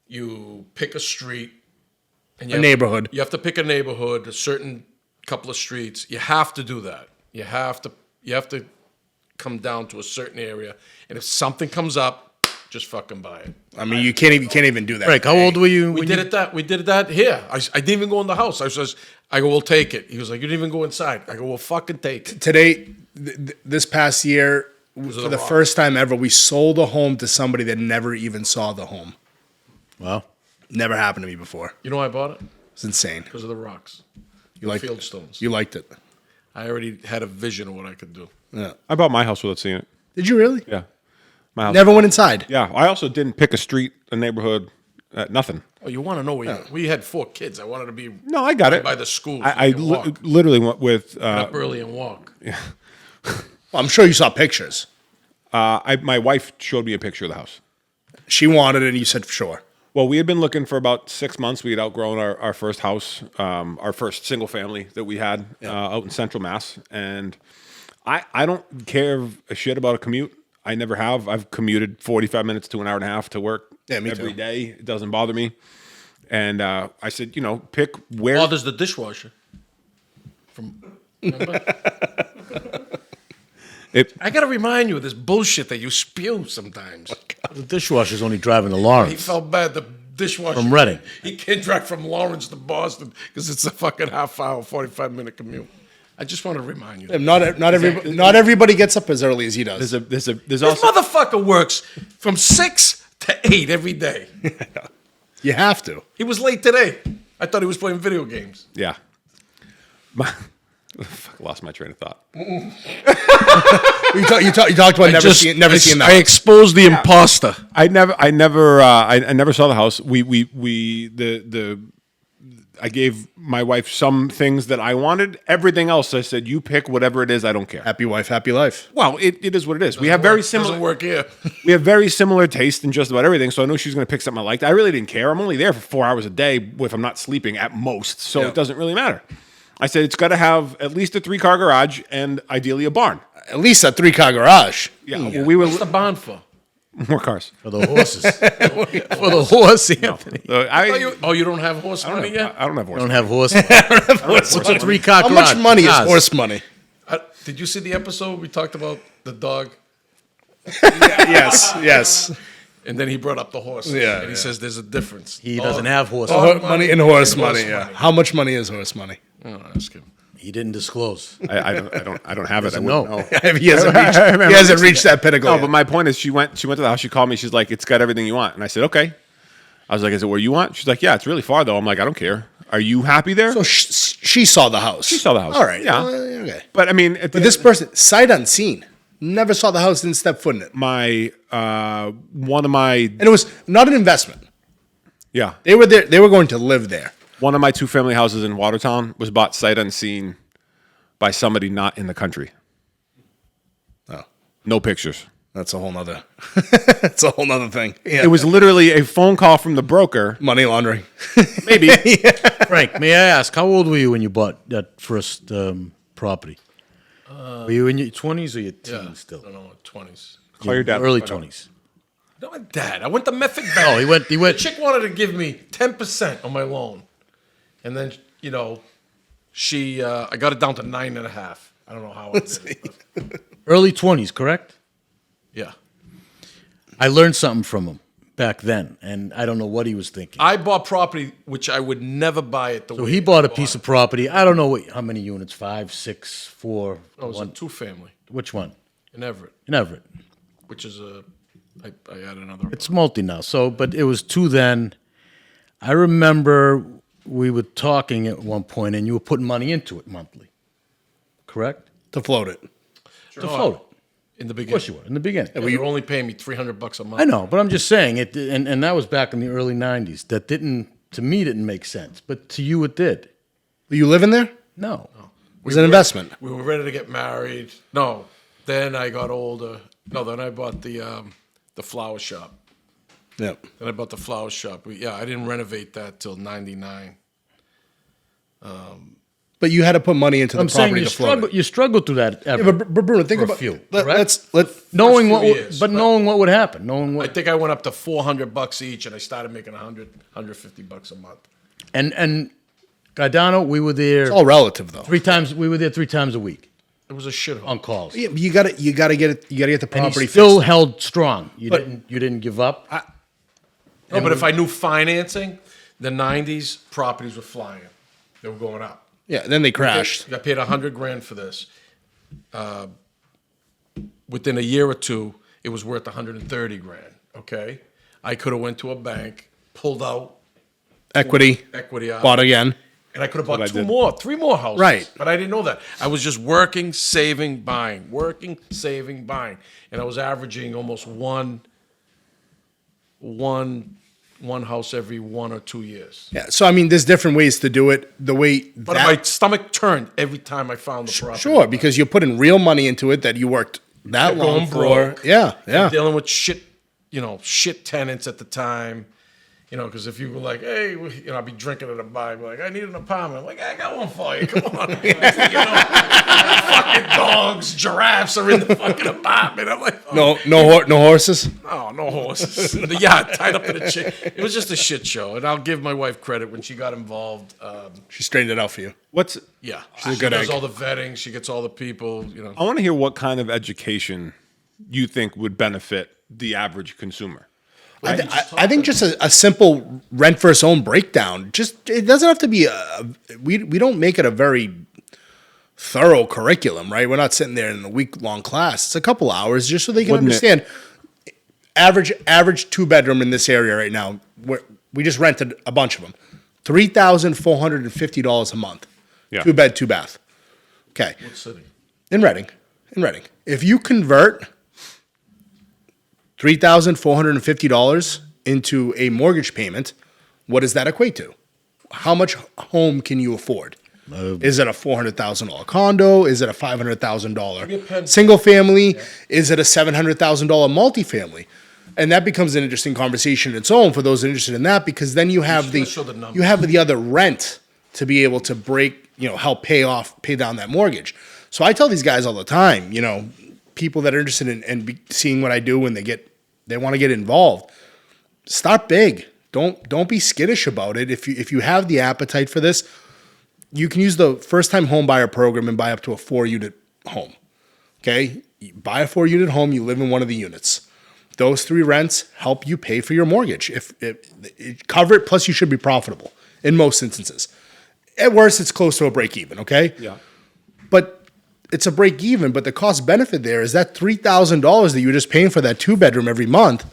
you pick a street. And A neighborhood. You have to pick a neighborhood, a certain couple of streets. You have to do that. You have to come down to a certain area. And if something comes up, just fucking buy it. I mean, you can't even do that. Frank, how old were you? We did that here. I didn't even go in the house. I go, we'll take it. He was like, you didn't even go inside. I go, we'll fucking take it. Today, this past year, of for the the rock. first time ever, we sold a home to somebody that never even saw the home. Well, Never happened to me before. You know why I bought it? It's insane. Because of the rocks. You liked Field it. stones. You liked it. I already had a vision of what I could do. Yeah. I bought my house without seeing it. Did you really? Yeah, my house. Never went inside. Yeah, I also didn't pick a street, a neighborhood. Nothing. Oh, you want to know we had 4 kids. I wanted to be No, I got it. by the school. I literally went with. Get up early and walk. Well, I'm sure you saw pictures. My wife showed me a picture of the house. She wanted it, and you said sure. Well, we had been looking for about 6 months. We had outgrown our first house, our first single family that we had out in Central Mass. And I don't care a shit about a commute. I never have. I've commuted 45 minutes to an hour and a half to work every day. It doesn't bother me. And I said, pick where. Oh, there's the dishwasher. Remember? I got to remind you of this bullshit that you spew sometimes. The dishwasher's only driving to He Lawrence. felt bad. The dishwasher. From Reading. He can't drive from Lawrence to Boston because it's a fucking half-hour, 45-minute commute. I just want to remind you. Not everybody gets up as early as he does. There's This also motherfucker works from 6 to 8 every day. You have to. He was late today. I thought he was playing video games. yeah. Fuck, lost my train of thought. You talked about never seeing that. I exposed the imposter. I never saw the house. I gave my wife some things that I wanted. Everything else, I said, you pick whatever it is. I don't care. Happy wife, happy life. Well, it is what it is. We have very similar. Doesn't work here. We have very similar taste in just about everything. So I know she's going to pick something I liked. I really didn't care. I'm only there for 4 hours a day if I'm not sleeping at most. So it doesn't really matter. I said it's got to have at least a 3-car garage and ideally a barn. At least a 3-car garage. Yeah. Well, we were What's the bond for? more cars. For the horses. For the horse, Anthony. I You don't have horse money yet? don't have I horse. don't have horses. What's a 3-car How garage? much money is Cars. horse money? Did you see the episode we talked about the dog? Yes. And then he brought up the horse. Yeah, And he says there's a difference. He doesn't have horses. Money and horse money. Horse Yeah. money. How much money is horse money? Oh, ask him. He didn't disclose. I don't have it. I Doesn't wouldn't know. know. He hasn't reached that pinnacle. No, yet. but my point is, she went to the house. She called me. She's like, "It's got everything you want." And I said, "Okay." I was like, "Is it where you want?" She's like, "Yeah, it's really far though." I'm like, "I don't care. Are you happy there?" So she saw the house. She saw the house. All right. Yeah. Okay. But I mean, But this person, sight unseen, never saw the house, didn't step foot in it. one of my And it was not an investment. yeah They were there. They were going to live there. one of my 2-family houses in Watertown was bought sight unseen by somebody not in the country. Oh, No pictures. that's a whole nother. That's a whole nother thing. Yeah. It was literally a phone call from the broker. money laundering. Maybe. Frank, may I ask, how old were you when you bought that first property? Were you in your 20s or your teens still? I don't know, 20s. Call your dad. Early 20s. No, my dad. I went to Method Bank. Oh, he went. The chick wanted to give me 10% on my loan. And then, she, I got it down to 9.5. I don't know how I did it. But Early 20s, correct? yeah. I learned something from him back then, and I don't know what he was thinking. I bought property which I would never buy it the So way he bought a piece of property. I don't know how many units, 5, 6, 4. No, it was a 2-family Which one? in Everett, In Everett. which is I had another. It's multi now. So, but it was 2 then. I remember we were talking at one point, and you were putting money into it monthly. Correct? To float it. To float it. in the Of beginning. course you were. In the beginning. Yeah, you were only paying me $300 a month. I know, but I'm just saying it, and that was back in the early '90s. That to me didn't make sense, but to you it did. Were you living there? No, It was an investment. We were ready to get married. No, then I got older. No, then I bought the flower shop. Yep. Then I bought the flower shop. I didn't renovate that till '99. But you had to put money into the I'm saying property you to float it. You struggled through that. Yeah, but Bruno, think for a about few, let, correct? let's knowing few what, years, but knowing what would happen, knowing I what, think I went up to $400 each, and I started making $150 a month. and Gaetano, we were there it's all relative though. 3 times. We were there 3 times a week It was a shithole. on calls. Yeah, but you gotta get it. You gotta get the And property he still fixed. held strong. You But- didn't give up. No, but if I knew financing, the '90s properties were flying. They were going up. Yeah, then they crashed. I paid $100,000 for this. Within a year or two, it was worth $130,000. Okay, I could have went to a bank, pulled out Equity, equity out, bought again. and I could have bought That's what I 2 did. more, 3 more houses. Right. But I didn't know that. I was just working, saving, buying, working, saving, buying, and I was averaging almost one one house every 1 or 2 years. Yeah. So I mean, there's different ways to do it. The way But my stomach turned every time I found the property. sure, because you're putting real money into it that you worked that You're long going for. broke. Yeah, yeah. Dealing with shit, shit tenants at the time. Because if you were like, hey, I'd be drinking at a bar, I'd be like, I need an apartment. I'm like, I got one for you. Come on. Fucking dogs, giraffes are in the fucking apartment. I'm like, oh, No horses. no horses. The yacht tied up to the chick. It was just a shit show. And I'll give my wife credit when she got involved. She straightened it out for you. Yeah. She's a she good does egg. all the vetting. She gets all the people, I want to hear what kind of education you think would benefit the average consumer. I think just a simple rent versus own breakdown. It doesn't have to be we don't make it a very thorough curriculum, right? We're not sitting there in a week-long class. It's a couple hours just so they can understand. Average 2-bedroom in this area right now. We just rented a bunch of them. $3,450 a month. Yeah. 2-bed, 2-bath. Okay. what city? In Reading. If you convert $3,450 into a mortgage payment, what does that equate to? How much home can you afford? Is it a $400,000 condo? Is it a $500,000 single family? Yeah. Is it a $700,000 multifamily? And that becomes an interesting conversation in its own for those interested in that, because then you have the other rent to be able to help pay down that mortgage. So I tell these guys all the time, people that are interested in seeing what I do when they want to get involved, start big. Don't be skittish about it. If you have the appetite for this, you can use the first time home buyer program and buy up to a 4-unit home. Okay? You buy a 4-unit home, you live in one of the units. Those 3 rents help you pay for your mortgage. If cover it, plus you should be profitable in most instances. At worst, it's close to a break even, okay? Yeah. But it's a break even, but the cost benefit there is that $3,000 that you're just paying for that 2-bedroom every month,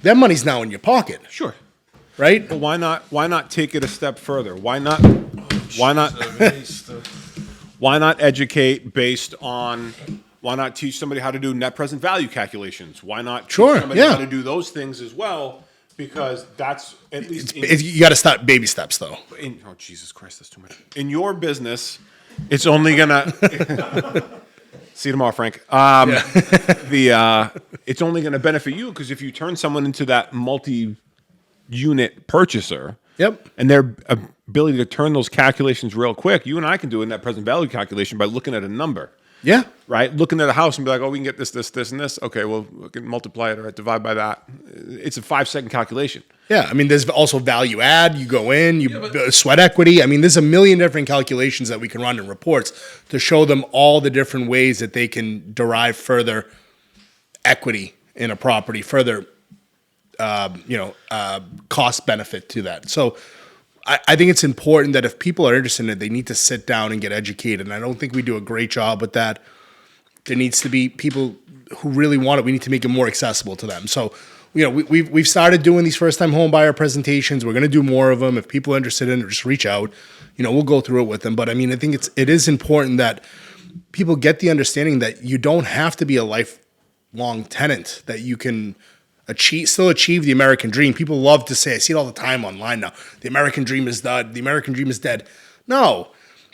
that money's now in your pocket. Sure. Right? But why not take it a step further? Why not educate based on, why not teach somebody how to do net present value calculations? Why not teach somebody how to do those things as well? Because that's at least you got to start baby steps though. Oh Jesus Christ, that's too much. In your business, it's only gonna see you tomorrow, Frank. It's only gonna benefit you because if you turn someone into that multi-unit purchaser, and their ability to turn those calculations real quick, you and I can do a net present value calculation by looking at a number. Yeah. Right? Looking at a house and be like, oh, we can get this, and this. Okay, well, we can multiply it or divide by that. It's a 5-second calculation. Yeah. I mean, there's also value add. You go in, sweat equity. I mean, there's a million different calculations that we can run in reports to show them all the different ways that they can derive further equity in a property, further, cost benefit to that. So I think it's important that if people are interested in it, they need to sit down and get educated. And I don't think we do a great job with that. There needs to be people who really want it. We need to make it more accessible to them. So, we've started doing these first-time home buyer presentations. We're going to do more of them. If people are interested in it, just reach out. We'll go through it with them. But I mean, I think it is important that people get the understanding that you don't have to be a lifelong tenant, that you can still achieve the American dream. People love to say, I see it all the time online now, the American dream is dead. The American dream is dead. No,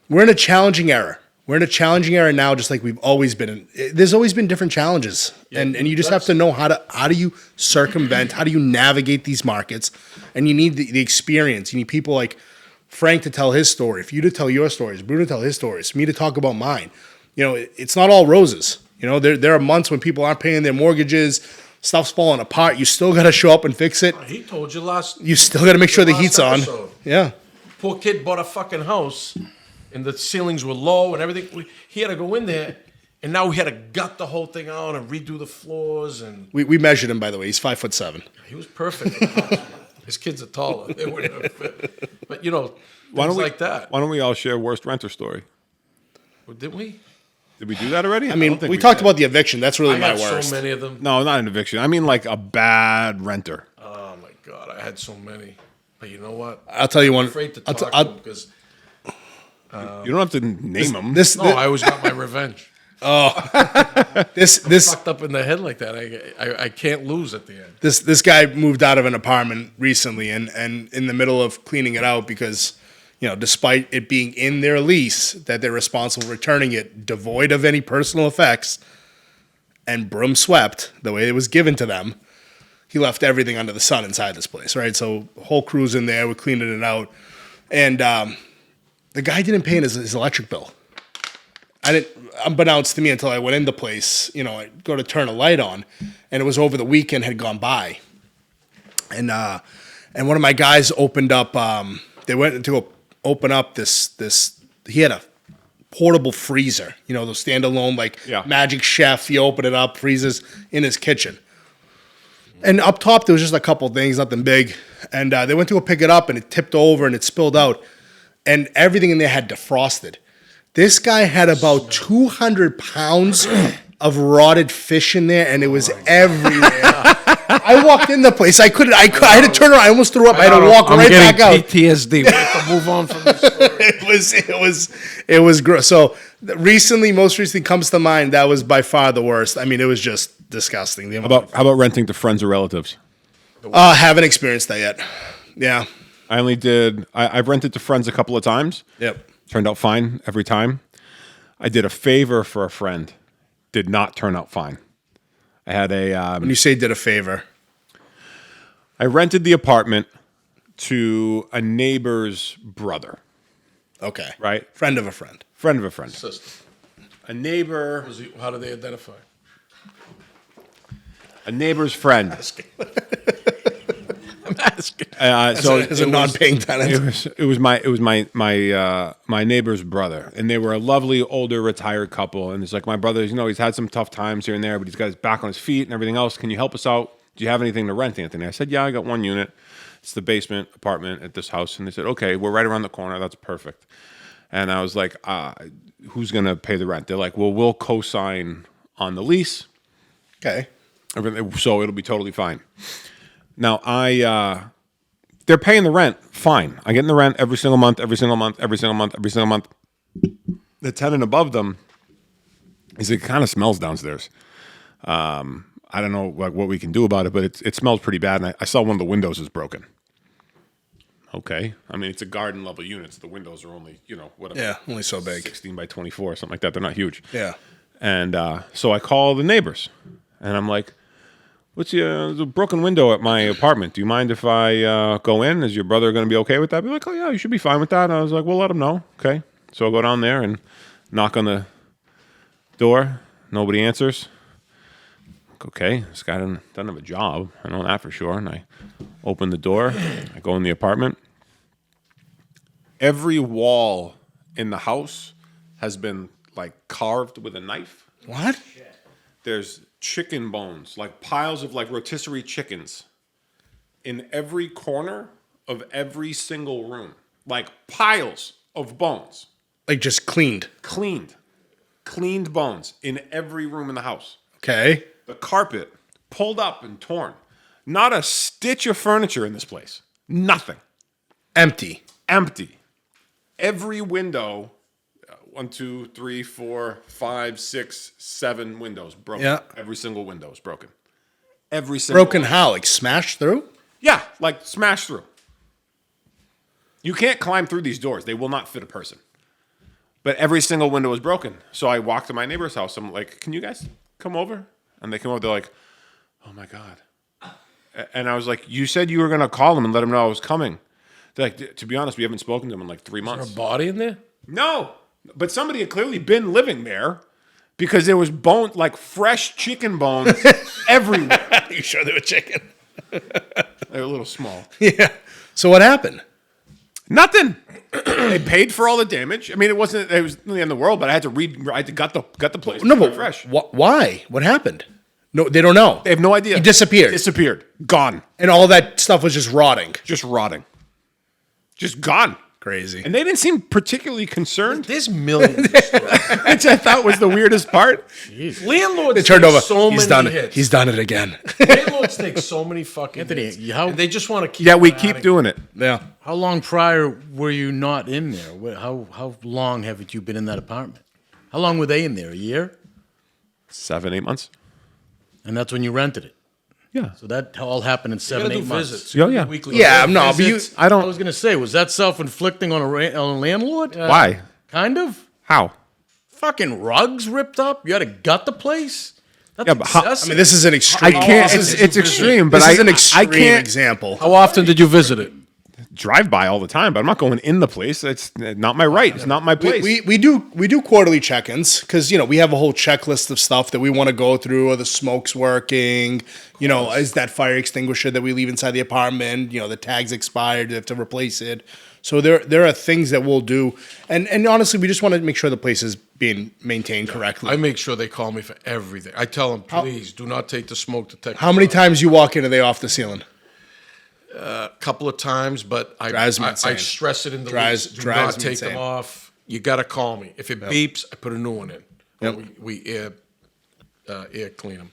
we're in a challenging era. We're in a challenging era now, just like we've always been. There's always been different challenges, and you just have to know how do you circumvent, how do you navigate these markets, and you need the experience. You need people like Frank to tell his story, for you to tell your stories, Bruno to tell his stories, me to talk about mine. It's not all roses. There are months when people aren't paying their mortgages. Stuff's falling apart. You still got to show up and fix it. He told you You still got to make sure the heat's on. Yeah. Poor kid bought a fucking house, and the ceilings were low and everything. He had to go in there, and now we had to gut the whole thing out and redo the floors. And we measured him, by the way. He's 5'7". He was perfect. His kids are taller. They wouldn't have fit. But like that. Why don't we all share worst renter story? Well, didn't we? Did we do that already? I mean, we talked about the eviction. That's really my worst. I had so many of them. No, not an eviction. I mean, like a bad renter. Oh my God, I had so many. But you know what? I'll tell you one. I'm afraid to talk to them because you don't have to name them. I always got my revenge. This Fucked up in the head like that. I can't lose at the end. this guy moved out of an apartment recently, and in the middle of cleaning it out because, despite it being in their lease that they're responsible for returning it devoid of any personal effects and broom swept the way it was given to them, he left everything under the sun inside this place, right? So the whole crew's in there, we're cleaning it out, and the guy didn't pay his electric bill. Unbeknownst to me until I went in the place, I go to turn a light on, and it was over the weekend had gone by, and one of my guys opened up. They went to go open up this. He had a portable freezer, those standalone Magic Chef. You open it up, freezes in his kitchen, and up top there was just a couple things, nothing big, and they went to go pick it up, and it tipped over and it spilled out, and everything in there had defrosted. This guy had about 200 pounds of rotted fish in there, and it was everywhere. I walked in the place. I had to turn around. I almost threw up. I had to walk right back out. PTSD. We have to move on from this story. It was gross. So most recently comes to mind. That was by far the worst. I mean, it was just disgusting. How about renting to friends or relatives? Haven't experienced that yet. Yeah. I've rented to friends a couple of times. Yep. Turned out fine every time. I did a favor for a friend. Did not turn out fine. I had when you say did a favor, I rented the apartment to a neighbor's brother. Okay. Right? Friend of a friend. Friend of a friend. Sister. A neighbor. How do they identify? A neighbor's friend. I'm asking. As a non-paying tenant. It was my neighbor's brother, and they were a lovely older retired couple. And it's like, my brother, he's had some tough times here and there, but he's got his back on his feet and everything else. Can you help us out? Do you have anything to rent, Anthony? I said, yeah, I got one unit. It's the basement apartment at this house. And they said, okay, we're right around the corner. That's perfect. And I was like, who's gonna pay the rent? They're like, well, we'll co-sign on the lease. Okay. So it'll be totally fine. Now, they're paying the rent fine. I get in the rent every single month. The tenant above them, it kind of smells downstairs. I don't know what we can do about it, but it smells pretty bad. And I saw one of the windows is broken. Okay. I mean, it's a garden level unit. So the windows are only, whatever. Yeah, only so big. 16 by 24 or something like that. They're not huge. Yeah. And so I call the neighbors, and I'm like, there's a broken window at my apartment. Do you mind if I go in? Is your brother going to be okay with that? Be like, oh, yeah, you should be fine with that. And I was like, well, let him know. Okay. So I go down there and knock on the door. Nobody answers. Okay, this guy doesn't have a job. I know that for sure. And I open the door. I go in the apartment. Every wall in the house has been, carved with a knife. What? There's chicken bones, piles of rotisserie chickens in every corner of every single room. Piles of bones. Just cleaned. Cleaned bones in every room in the house. Okay. The carpet pulled up and torn. Not a stitch of furniture in this place. Nothing. Empty. Every window, 1, 2, 3, 4, 5, 6, 7 windows broken. Yeah. Every single window is broken. Every single Broken one. how? Smashed through? Yeah, smashed through. You can't climb through these doors. They will not fit a person. But every single window is broken. So I walk to my neighbor's house. I'm like, can you guys come over? And they come over. They're like, oh, my God. And I was like, you said you were going to call them and let them know I was coming. They're like, to be honest, we haven't spoken to them in 3 months. Is there a body in there? No. But somebody had clearly been living there because there was fresh chicken bones everywhere. You sure they were chicken? They were a little small. Yeah. So what happened? Nothing. They paid for all the damage. I mean, it was the end of the world, but I got the place. No, but fresh. Why? What happened? No, they don't know. They have no idea. He disappeared. Gone. And all that stuff was just rotting. Just rotting. Just gone. Crazy. And they didn't seem particularly concerned. There's millions of stories. Which I thought was the weirdest part. Landlords They turned take over. so He's many done it. hits. He's done it again. Landlords take so many fucking Anthony, hits. how- And they just want to keep Yeah, we on keep adding. doing it. Yeah. How long prior were you not in there? How long haven't you been in that apartment? How long were they in there? A year? 7, 8 months. And that's when you rented it. Yeah. So that all happened in You 7, gotta 8 do months. visits. Yeah, yeah. Weekly Yeah, no, but you. I don't. I was going to say, was that self-inflicting on on a landlord? Why? Kind of. How? Fucking rugs ripped up. You had to gut the place. That's Yeah, but how- excessive. I mean, this is an extreme. I can't. This It's extreme, but this is an I extreme can't example. How often did you visit it? drive by all the time, but I'm not going in the place. It's not my right. It's not my place. We do quarterly check-ins because we have a whole checklist of stuff that we want to go through. Are the smokes working? Is that fire extinguisher that we leave inside the apartment? The tag's expired. You have to replace it. So there are things that we'll do, and honestly, we just want to make sure the place is being maintained correctly. I make sure they call me for everything. I tell them, please do not take the smoke detector. How many times you walk in are they off the ceiling? A couple of times, but Drives me I insane. stress it in the Drives- lease. Do drives not me take insane. them off. You got to call me. If it beeps, I put a new one in. Yep. We air clean them.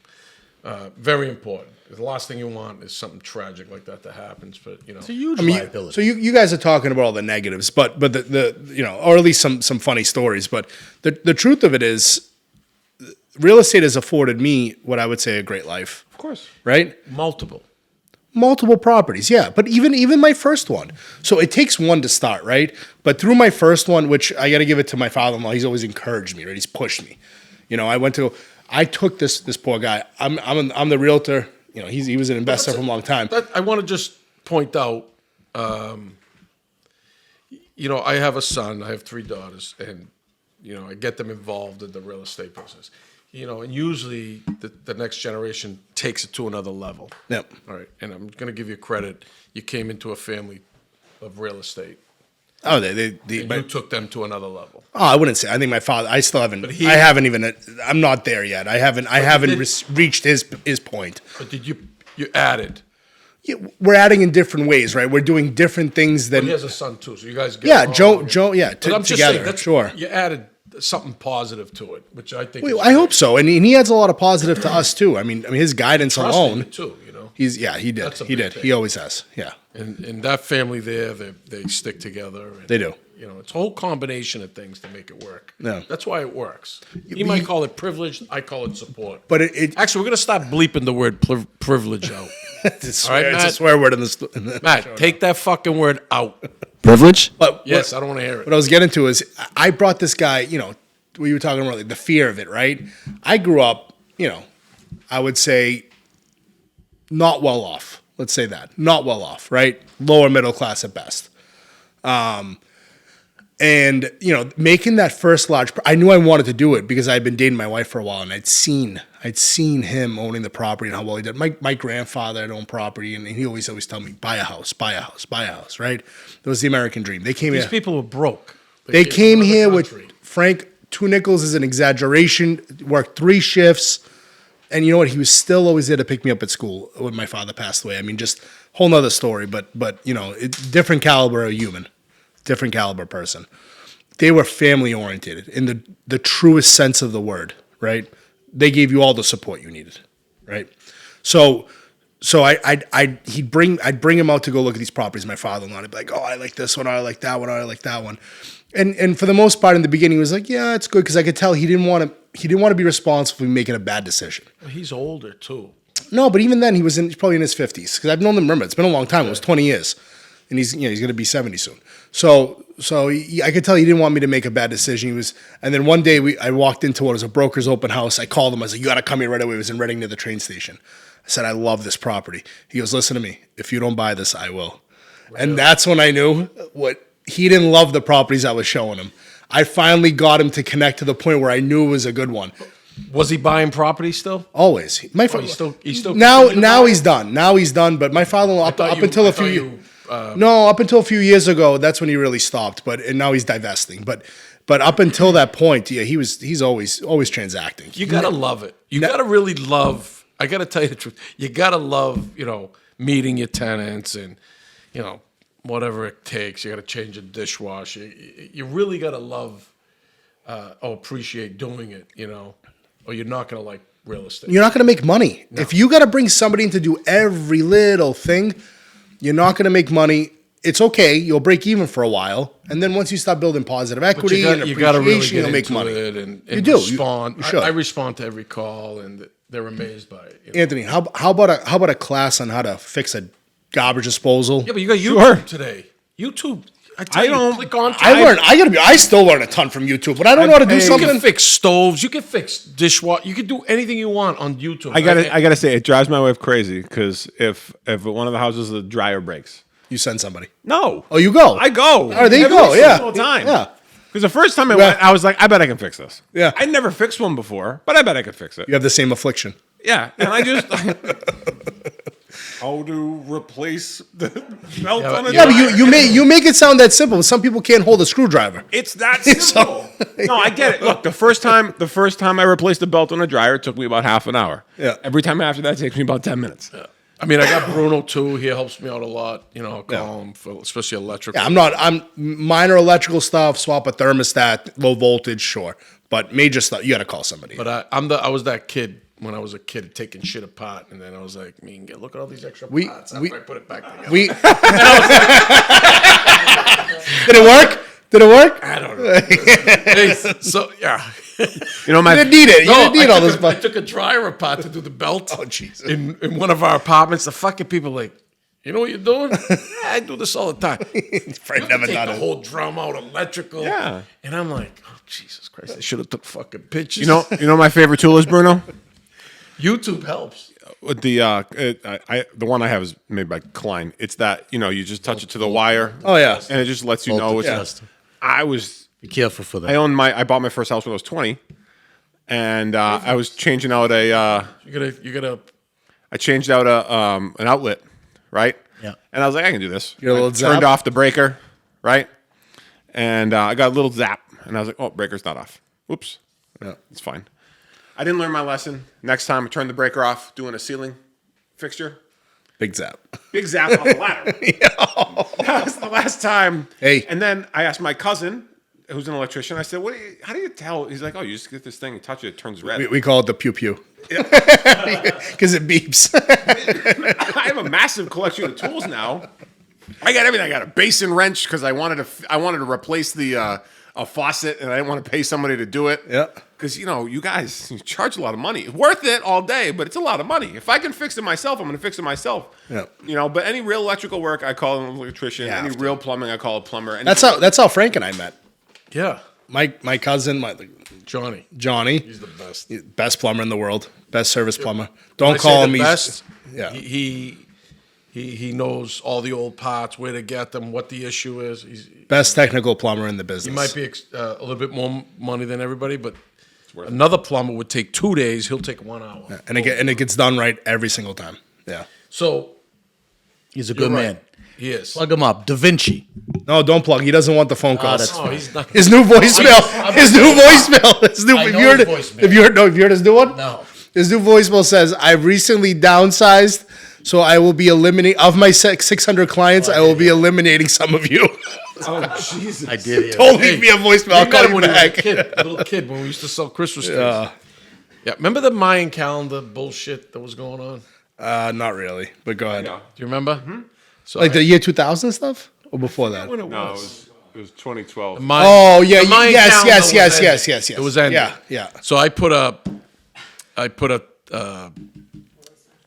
Very important. The last thing you want is something tragic like that happens. But It's a huge I mean, liability. so you guys are talking about all the negatives, but the or at least some funny stories. But the truth of it is, real estate has afforded me what I would say a great life. of course, Right? multiple Properties, yeah. But even my first one. So it takes one to start, right? But through my first one, which I got to give it to my father-in-law, he's always encouraged me, right? He's pushed me. I took this poor guy. I'm the realtor. He was an investor for a long time. I want to just point out. I have a son. I have 3 daughters, and I get them involved in the real estate business. And usually the next generation takes it to another level. Yep. All right. And I'm going to give you credit. You came into a family of real estate. Oh, And you took them to another level. I wouldn't say. I think my father. I still haven't. But he- I haven't even. I'm not there yet. I haven't reached his point. But you added. Yeah, we're adding in different ways, right? We're doing different things than. He has a son too, so you guys get Yeah, along. Joe. Yeah, But I'm just together. saying, Sure. You added something positive to it, which I think. is I hope great. so, and he adds a lot of positive to us too. I mean, his guidance Trusting alone. you too, He did. That's a He big did. thing. He always has. Yeah, And that family there, they stick together. And, They do. It's a whole combination of things to make it work. Yeah. That's why it works. You might call it privilege. I call it support. but it Actually, we're going to stop bleeping the word privilege out. it's, All right, it's a Matt? swear word in the Matt, take that fucking word out. Privilege? But Yes, I don't want to hear it. what I was getting to is I brought this guy. We were talking about the fear of it, right? I grew up, I would say, not well off. Let's say that. Not well off, right? Lower middle class at best. And, making that first large, I knew I wanted to do it because I had been dating my wife for a while and I'd seen him owning the property and how well he did. My grandfather had owned property and he always tell me, buy a house, right? That was the American dream. They came These here. people were broke. They came from here another with, country. Frank, $2 is an exaggeration, worked 3 shifts. And you know what? He was still always there to pick me up at school when my father passed away. I mean, just whole nother story, but different caliber of human, different caliber person. They were family oriented in the truest sense of the word, right? They gave you all the support you needed, right? So I'd bring him out to go look at these properties. My father-in-law, I'd be like, oh, I like this one, I like that one, I like that one. And for the most part in the beginning, he was like, yeah, it's good because I could tell he didn't want to be responsible for making a bad decision. He's older too. No, but even then he's probably in his 50s because I've known him. Remember, it's been a long time. It was 20 years, and he's going to be 70 soon. So I could tell he didn't want me to make a bad decision. And then one day I walked into what was a broker's open house. I called him. I was like, you got to come here right away. It was in Reading near the train station. I said, I love this property. He goes, listen to me. If you don't buy this, I will. Really? And that's when I knew he didn't love the properties I was showing him. I finally got him to connect to the point where I knew it was a good one. Was he buying property still? Always. He's still now he's done. Now he's done. But my father-in-law up until a few years ago, that's when he really stopped. And now he's divesting. But up until that point, yeah, he's always transacting. You gotta love it. You gotta really love. I gotta tell you the truth. You gotta love, meeting your tenants and, whatever it takes. You gotta change a dishwasher. You really gotta love, or appreciate doing it. Or you're not gonna like real estate. You're not going to make money. No. If you got to bring somebody in to do every little thing, you're not going to make money. it's okay. You'll break even for a while, and then once you start building positive equity and you got to really appreciation, get you'll make into money. it and You do. respond. You should. I respond to every call, and they're amazed by it. you know. Anthony, how about a class on how to fix a garbage disposal? Yeah, but you got YouTube today. YouTube. I don't- click on. I still learn a ton from YouTube, but I don't know how to do You something. can fix stoves. You can fix dishwasher. You can do anything you want on YouTube. I gotta say, it drives my wife crazy because if one of the houses the dryer breaks, You send somebody. no, Oh, you go. I go. Oh, there you Every go. Yeah. single time. Yeah. Because the first time I Yeah. went, I was like, I bet I can fix this. Yeah. I never fixed one before, but I bet I could fix it. You have the same affliction. Yeah, and I just how to replace the belt on a Yeah, but dryer. you make it sound that simple. Some people can't hold a screwdriver. It's that simple. No, I get it. Look, the first time I replaced the belt on a dryer, it took me about half an hour. Yeah. Every time after that, it takes me about 10 minutes. I mean, I got Bruno too. He helps me out a lot. You know, I'll call him for especially electrical. Yeah, I'm minor electrical stuff, swap a thermostat, low voltage, sure. But major stuff, you got to call somebody. But I was that kid when I was a kid taking shit apart, and then I was like, look at all these extra parts after I put it back together. Did it work? Did it work? I don't know. Hey, so yeah. You know, You didn't need it. You didn't need all this. I took a dryer apart to do the belt. Oh, Jesus. In one of our apartments, the fucking people like, you know what you're doing? Yeah, I do this all the time. Fred You never take done the it. whole drum out, electrical. Yeah. And I'm like, oh Jesus Christ! I should have took fucking pictures. you know my favorite tool is, Bruno? YouTube helps. With the the one I have is made by Klein. It's that, you just touch it to the wire. Oh, yeah. And it just lets you know. Voltage. I Be careful for that. I bought my first house when I was 20, and I was changing out You gotta. I changed out an outlet, right? Yeah. And I was like, I can do this. Get a little I turned zap? off the breaker, right? And I got a little zap, and I was like, oh, breaker's not off. Whoops. Yeah. It's fine. I didn't learn my lesson. Next time I turned the breaker off, doing a ceiling fixture. Big zap. Big zap off the ladder. That was the last time. Hey. And then I asked my cousin, who's an electrician, I said, how do you tell? He's like, oh, you just get this thing, you touch it, it turns red. We call it the pew pew. Because it beeps. I have a massive collection of tools now. I got everything. I got a basin wrench because I wanted to replace the a faucet, and I didn't want to pay somebody to do it. Yeah. Because you guys charge a lot of money. It's worth it all day, but it's a lot of money. If I can fix it myself, I'm going to fix it myself. Yeah. But any real electrical work, I call an electrician. Yeah, Any real plumbing, I call a plumber. And That's how Frank and I met. Yeah, My cousin, Johnny. He's He's the best. best plumber in the world, best service plumber. When Don't I call say him. the best. Yeah. He knows all the old parts, where to get them, what the issue is. Best technical plumber in the He business. might be a little bit more money than everybody, but another plumber would take 2 days. He'll take 1 hour. and it gets done right every single time. Yeah. So He's a you're good right. man. He is. Plug him up. Da Vinci. No, don't plug. He doesn't want the phone calls. that's Oh, he's not. His new voicemail. I'm- His new voicemail. His new. I If know you heard his it, voicemail. if you heard his new one. No. His new voicemail says, "I've recently downsized, so I will be eliminating of my 600 clients. I will be eliminating some of you." Oh, Jesus. I did hear Don't that. leave me a voicemail. I'll We met call him you when he was a back. kid, a little kid, when we used to sell Christmas trees. Yeah, remember the Mayan calendar bullshit that was going on? Not really, but go ahead. Do you remember? So Like the year 2000 stuff, or before that? when it No, was. it was 2012. The Mayan- Oh yeah, the Mayan yes, calendar yes, was yes, ending. yes, yes, yes. It was ending. Yeah, yeah. So I put a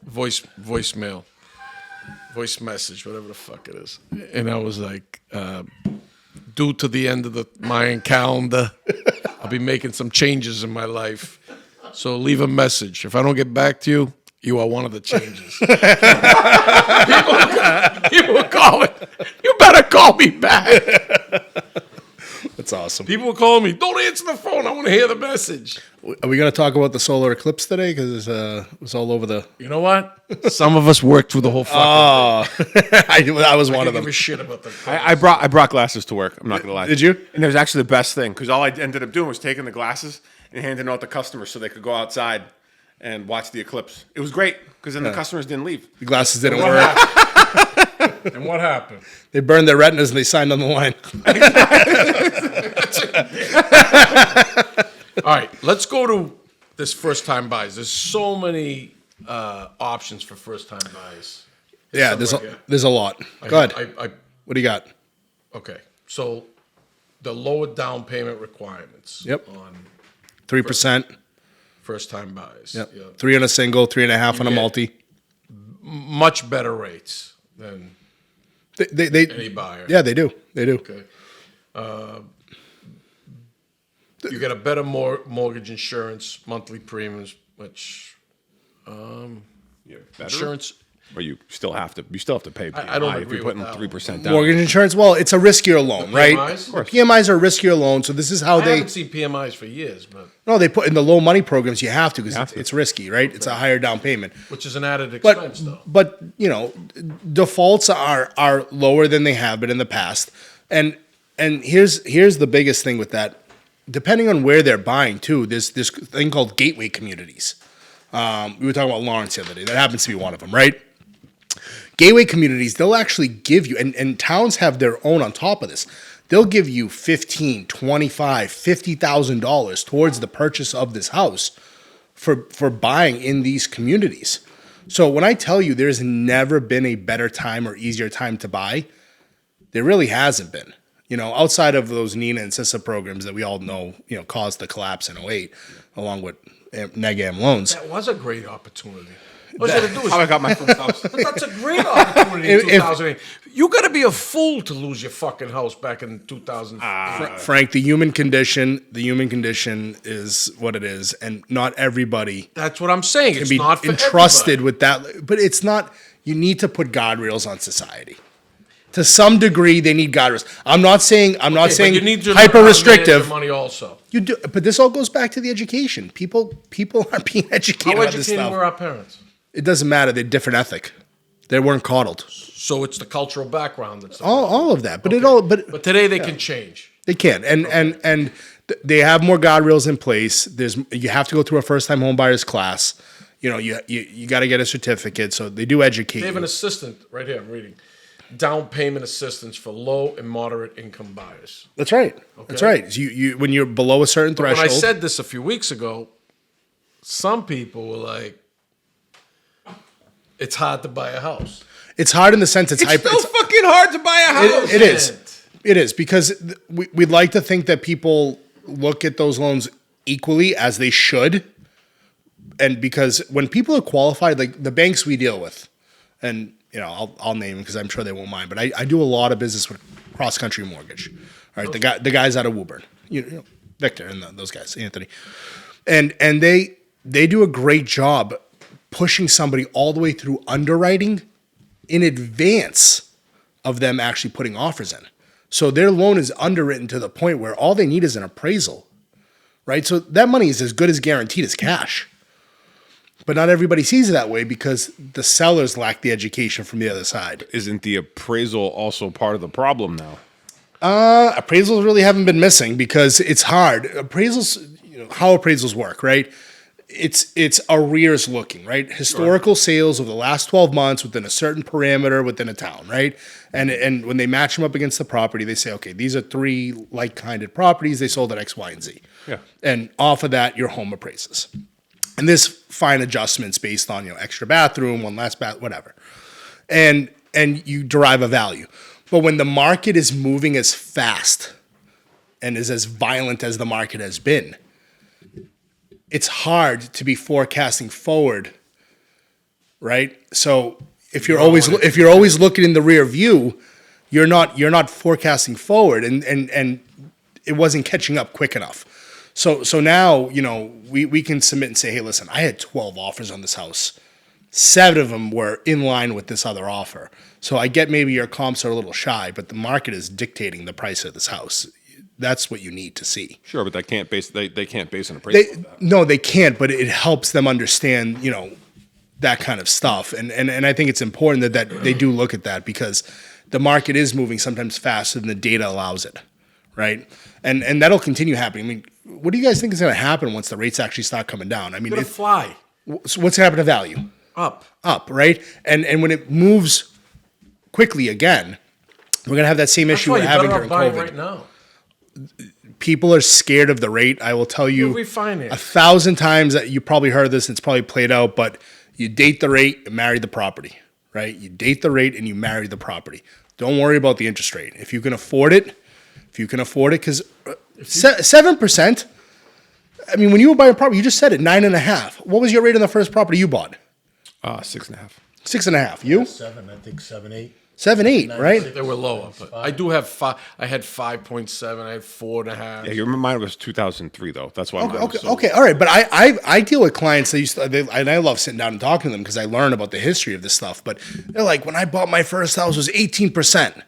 voicemail, voice message, whatever the fuck it is, and I was like, due to the end of the Mayan calendar, I'll be making some changes in my life. So leave a message. If I don't get back to you, you are one of the changes. people were calling. You better call me back. That's awesome. People were calling me. Don't answer the phone. I want to hear the message. Are we going to talk about the solar eclipse today? Because it was all over the. You know what? Some of us worked through the whole fucking thing. I was one I of give them. a shit about the. I brought glasses to work. I'm not gonna lie. Did you? And it was actually the best thing because all I ended up doing was taking the glasses and handing out to customers so they could go outside and watch the eclipse. It was great because then the customers didn't leave. The glasses didn't What work. happened? And what happened? They burned their retinas and they signed on the line. All right, let's go to this first-time buys. There's so many options for first-time buys. Yeah, there's a lot. Go ahead. What do you got? Okay, so the lower down payment requirements. Yep. On 3%. first-time buyers. Yep. Yeah. 3 on a single, 3.5 on a Yeah. multi. Much better rates than They any buyer. yeah, they do. They do. Okay. You get a better mortgage insurance, monthly premiums, which insurance. But you still have to pay PMI I don't if agree you're with putting that 3% down. Mortgage insurance, well, it's a riskier loan, right? PMIs? Of course. PMIs are a riskier loan, so this is how I they haven't seen PMIs for years, but no, they put in the low money programs. You have to because have to. it's risky, right? It's a higher down payment. which is an added But expense, though. but you know, defaults are lower than they have been in the past, and here's the biggest thing with that. Depending on where they're buying too, there's this thing called gateway communities. We were talking about Lawrence the other day. That happens to be one of them, right? Gateway communities, they'll actually give you, and towns have their own on top of this. They'll give you $15,000, $25,000, $50,000 towards the purchase of this house for buying in these communities. So when I tell you there's never been a better time or easier time to buy, there really hasn't been. You know, outside of those Nina and Sissa programs that we all know, you know, caused the collapse in 2008, along with neg-am loans. That was a great opportunity. All you gotta do is, How I got my first house. but that's a great opportunity in If- 2008. You got to be a fool to lose your fucking house back in 2000. Frank, the human condition is what it is, and not everybody That's what I'm saying. can It's be not for entrusted everybody. with that. But it's not. You need to put guardrails on society. To some degree, they need guardrails. I'm not saying Okay, but you need to learn how hyper to manage restrictive. your money also. You do, but this all goes back to the education. People aren't being educated How on this educated stuff. were our parents? It doesn't matter. They're different ethic. They weren't coddled. So it's the cultural background that's the All of that. But it Okay. all. But But today they can change. they can, and they have more guardrails in place. You have to go through a first time home buyers class. You know, you got to get a certificate. So they do educate. They have an you. assistant right here. I'm reading. Down payment assistance for low and moderate income buyers. That's right. That's right. So you when you're below a certain When threshold. I said this a few weeks ago, some people were like, "It's hard to buy a house." it's hard in the sense it's It's hyper. still fucking hard to buy a house. It is. It is because we'd like to think that people look at those loans equally as they should, and because when people are qualified, like the banks we deal with, and you know I'll name them because I'm sure they won't mind, but I do a lot of business with Cross Country Mortgage. All right, the guys out of Woburn, you know Victor and those guys, Anthony, and they do a great job pushing somebody all the way through underwriting in advance of them actually putting offers in. So their loan is underwritten to the point where all they need is an appraisal, right? So that money is as good as guaranteed as cash. But not everybody sees it that way because the sellers lack the education from the other side. Isn't the appraisal also part of the problem now? Appraisals really haven't been missing because it's hard. Appraisals, you know, how appraisals work, right? It's arrears looking, right? Historical sales over the last 12 months within a certain parameter within a town, right? And when they match them up against the property, they say, okay, these are 3 like-kinded properties. They sold at X, Y, and Z. Yeah. And off of that, your home appraises. And there's fine adjustments based on, you know, extra bathroom, one less bath, whatever. And you derive a value. But when the market is moving as fast and is as violent as the market has been, it's hard to be forecasting forward, right? So if you're always looking in the rear view, you're not forecasting forward, and it wasn't catching up quick enough. So now, you know, we can submit and say, hey, listen, I had 12 offers on this house. 7 of them were in line with this other offer. So I get maybe your comps are a little shy, but the market is dictating the price of this house. That's what you need to see. Sure, but they can't base an appraisal. No, they can't, but it helps them understand, you know, that kind of stuff. And I think it's important that they do look at that because the market is moving sometimes faster than the data allows it, right? And that'll continue happening. I mean, what do you guys think is going to happen once the rates actually start coming down? I mean, Gonna fly so what's going to happen to value? up. Right? And when it moves quickly again, we're going to have that same That's issue why we're you having better during buy COVID. right now. People are scared of the rate. I will tell you You'll refinance. 1,000 times that you probably heard this. It's probably played out, but you date the rate and marry the property, right? You date the rate and you marry the property. Don't worry about the interest rate. If you can afford it, because 7%. I mean, when you buy a property, you just said it 9.5. What was your rate on the first property you bought? 6.5. 6.5. You? 7, I think 7, 8. 7, 8, right? They were lower, but I do have five. I had 5.7. I had 4.5. Yeah, your mine was 2003 though. That's why. Mine was so Okay, all right. But I deal with clients and I love sitting down and talking to them because I learn about the history of this stuff. But they're like, when I bought my first house, it was 18%.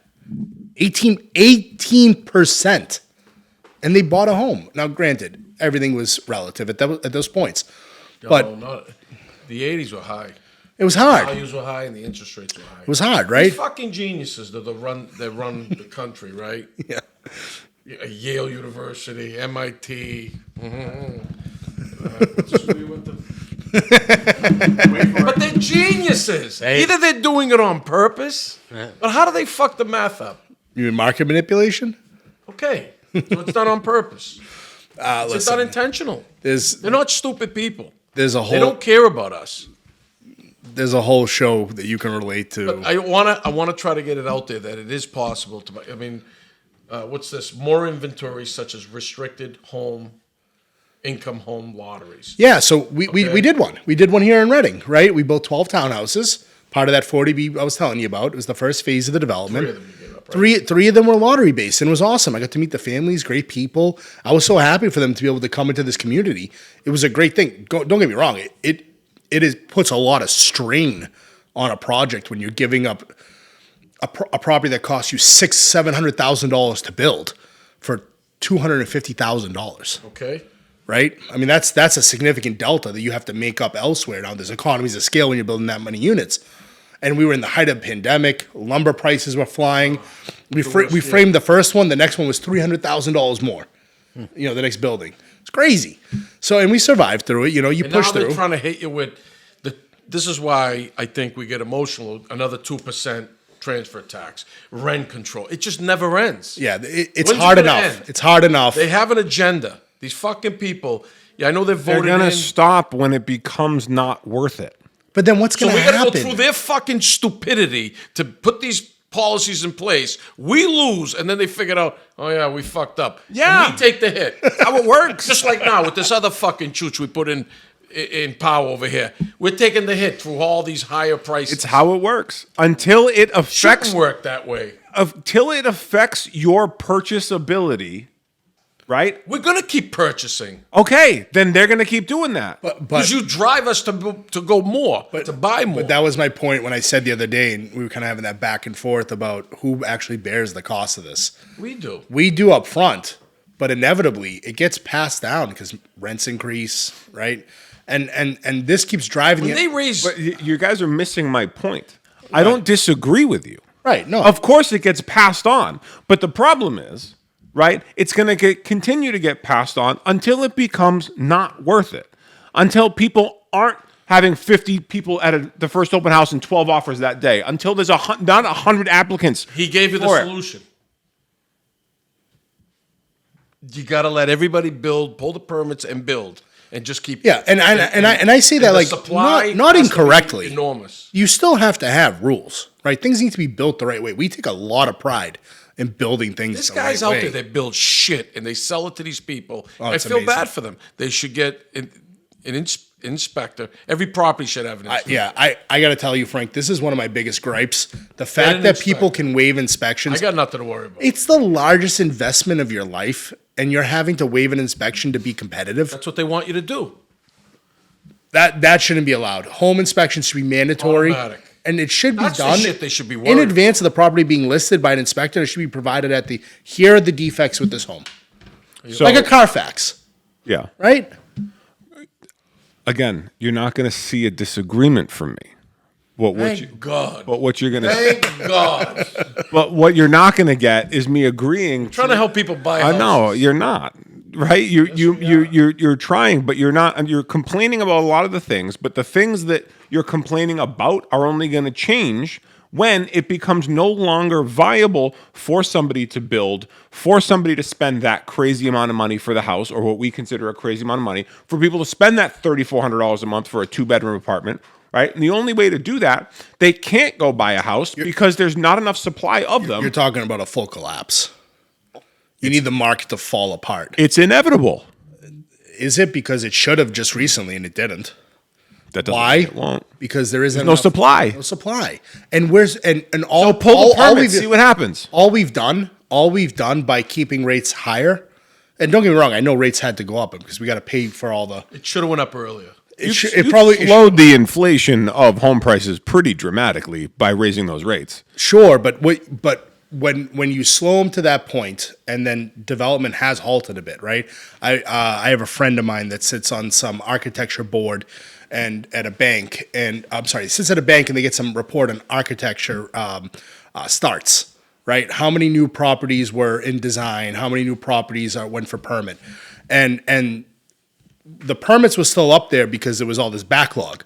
18%. And they bought a home. Now, granted, everything was relative at those points. But The 80s were high. it was hard. Values were high and the interest rates were high. It was hard, right? These fucking geniuses that run the country, right? Yeah. Yale University, MIT. What's the school you went to? But they're geniuses. Either they're doing it on purpose, but how do they fuck the math up? You mean market manipulation? Okay, so it's done on purpose. It's Listen, not intentional. there's They're not stupid people. there's a They whole don't care about us. there's a whole show that you can relate to. But I wanna try to get it out there that it is possible to buy. I mean, what's this? More inventory such as restricted income home lotteries. Yeah, so we did one. We did one here in Reading, right? We built 12 townhouses. Part of that 40B I was telling you about. It was the first phase of the development. 3 of them you gave up, right? Three of them were lottery based, and it was awesome. I got to meet the families, great people. I was so happy for them to be able to come into this community. It was a great thing. Don't get me wrong. It puts a lot of strain on a project when you're giving up a property that costs you $700,000 to build for $250,000. Okay. Right? I mean, that's a significant delta that you have to make up elsewhere. Now, there's economies of scale when you're building that many units. And we were in the height of the pandemic. Lumber prices were flying. We framed the first one. The next one was $300,000 more. You know, the next building. It's crazy. So, and we survived through it. You know, you And push now through. they're trying to hit you with this is why I think we get emotional. Another 2% transfer tax, rent control. It just never ends. Yeah, it's When's it hard gonna enough. end? It's hard enough. They have an agenda. These fucking people. Yeah, I know they're They're voted gonna in. stop when it becomes not worth it. But then what's So going we to got to happen? go through their fucking stupidity to put these policies in place. We lose, and then they figured out, oh yeah, we fucked up. Yeah. And we take the hit. How it works. Just like now with this other fucking chooch we put in power over here. We're taking the hit through all these higher prices. It's how it works until it affects Shouldn't work that way. until it affects your purchasability, right? We're gonna keep purchasing Okay, then they're gonna keep doing that. because you drive us to go more, to buy more. But that was my point when I said the other day, and we were kind of having that back and forth about who actually bears the cost of this. we do. We do up front, but inevitably it gets passed down because rents increase, right? And this keeps driving When you. they raise, But you guys are missing my point. I don't disagree with you. Right, no. Of course it gets passed on. But the problem is, right, it's going to continue to get passed on until it becomes not worth it. Until people aren't having 50 people at the first open house and 12 offers that day. Until there's not 100 applicants. he gave you the for it. solution. You got to let everybody build, pull the permits, and build, and just keep. Yeah, and I say that the like supply not has to be incorrectly. enormous. You still have to have rules, right? Things need to be built the right way. We take a lot of pride in building things. This the guy's right out way. there. They build shit and they sell it to these people. I it's feel amazing. bad for them. They should get an inspector. Every property should have an inspector. I got to tell you, Frank, this is one of my biggest gripes. The fact an that people inspector. can waive I inspections. got nothing to worry about. It's the largest investment of your life, and you're having to waive an inspection to be competitive. That's what they want you to do. That shouldn't be allowed. Home inspections should be mandatory. Automatic. And it should be That's the done shit they should be in worried advance of the property being listed by an inspector. It should be provided at here are the defects with this home. So, Like a Carfax, yeah. right? Again, you're not going to see a disagreement from me. What Thank God. what you're going to Thank God. but what you're not going to get is me agreeing. Trying to help people buy I houses. know you're not. Right? You're trying, but you're not. And you're complaining about a lot of the things, but the things that you're complaining about are only going to change when it becomes no longer viable for somebody to build, for somebody to spend that crazy amount of money for the house, or what we consider a crazy amount of money, for people to spend that $3,400 a month for a 2-bedroom apartment, right? And the only way to do that, they can't go buy a house because there's not enough supply of them. You're talking about a full collapse. You need the market to fall apart. It's inevitable. Is it? Because it should have just recently and it didn't. That doesn't Why? mean it won't. Because there isn't no enough- supply. No supply. And where's and all So pull all, the all permit, we've- see what happens. All we've done by keeping rates higher, and don't get me wrong, I know rates had to go up because we got to pay for all the. It should have went up earlier. It probably slowed the inflation of home prices pretty dramatically by raising those rates. sure, but when you slow them to that point, and then development has halted a bit, right? I have a friend of mine that sits on some architecture board and at a bank, and I'm sorry, sits at a bank and they get some report on architecture starts. Right? How many new properties were in design? How many new properties went for permit? And the permits was still up there because there was all this backlog.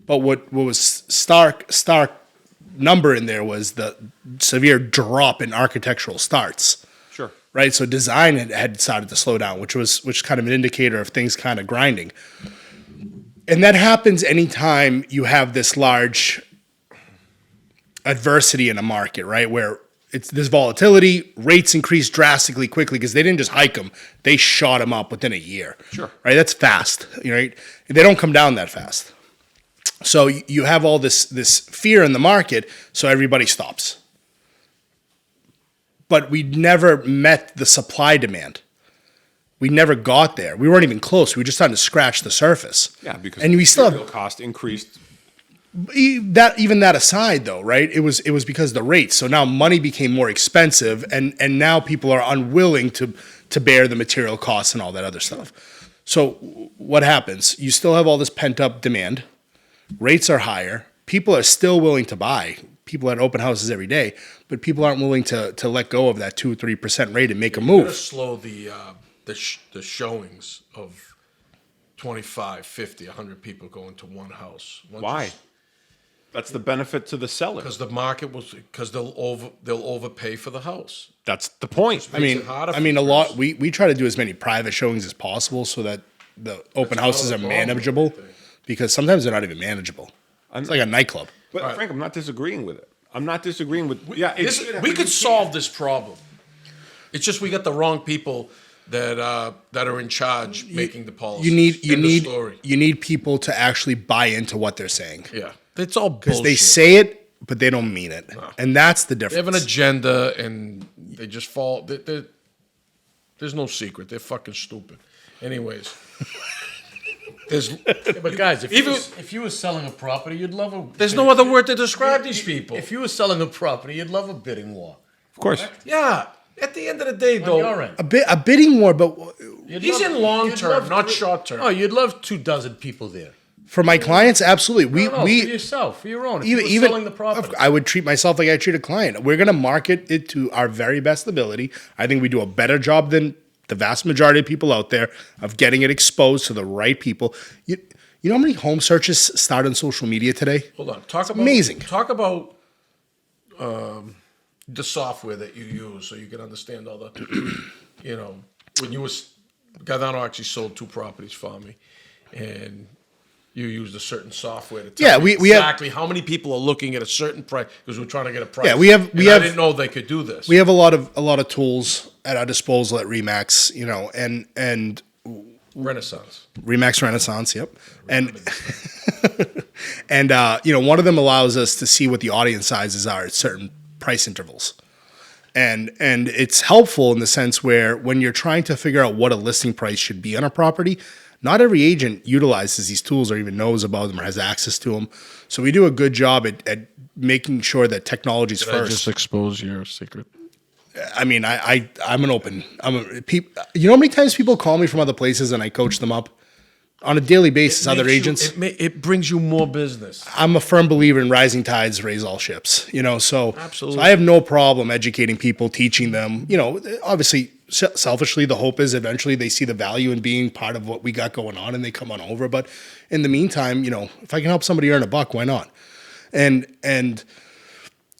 But what was stark number in there was the severe drop in architectural starts. Sure. Right? So design had started to slow down, which is kind of an indicator of things kind of grinding. And that happens anytime you have this large adversity in a market, right? Where there's volatility, rates increase drastically quickly because they didn't just hike them; they shot them up within a year. Sure, right? That's fast, right? They don't come down that fast. So you have all this fear in the market, so everybody stops. But we never met the supply demand. We never got there. We weren't even close. We were just starting to scratch the surface. Yeah, because and we still material cost increased. Even that aside, though, right? It was because of the rates. So now money became more expensive, and now people are unwilling to bear the material costs and all that other stuff. So what happens? You still have all this pent up demand. Rates are higher. People are still willing to buy. People at open houses every day, but people aren't willing to let go of that 2-3% rate and make a You gotta move. slow the showings of 25, 50, 100 people going to one house. Why? That's the benefit to the seller. Because the market because they'll overpay for the house. That's the point. I mean, it harder for a the lot. person. We try to do as many private showings as possible so that the open houses are part of the problem, manageable, I think. because sometimes they're not even manageable. It's like a nightclub. But Frank, I'm not disagreeing with it. I'm not disagreeing with. We could solve this problem. It's just we got the wrong people that are in charge making the policies. You need people to actually buy into what they're saying. Yeah, it's all Because bullshit. they say it, but they don't mean it, and that's the They difference. have an agenda and they just fall. There's no secret. They're fucking stupid. Anyways, But guys, Even- if you were selling a property, you'd love a. there's no other word to describe these people. If you were selling a property, you'd love a bidding war. Of course. Yeah, at the end of the day, On your though, end. a bidding war, but You'd he's love- in long you'd term, love not three- short term. Oh, you'd love 24 people there. for my clients, absolutely. No, for yourself, for your own. If you were selling the property. I would treat myself like I treat a client. We're going to market it to our very best ability. I think we do a better job than the vast majority of people out there of getting it exposed to the right people. You know how many home searches start on social media today? Hold on. Talk about amazing. Talk about the software that you use so you can understand all the, when you was Gaetano actually sold 2 properties for me, and you used a certain software to tell me we have- exactly how many people are looking at a certain price because we're trying to get a price. Yeah, we have- I didn't know they could do this. We have a lot of tools at our disposal at Remax, and Renaissance. Remax Renaissance, yep. And and one of them allows us to see what the audience sizes are at certain price intervals. And it's helpful in the sense where when you're trying to figure out what a listing price should be on a property, not every agent utilizes these tools or even knows about them or has access to them. So we do a good job at making sure that technology's Did I first. just expose your secret? I mean, I'm an open. You know how many times people call me from other places and I coach them up on a daily basis? Other Makes you- agents. it brings you more business. I'm a firm believer in rising tides raise all ships. So Absolutely. So I have no problem educating people, teaching them. Obviously, selfishly, the hope is eventually they see the value in being part of what we got going on and they come on over. But in the meantime, if I can help somebody earn $1, why not? And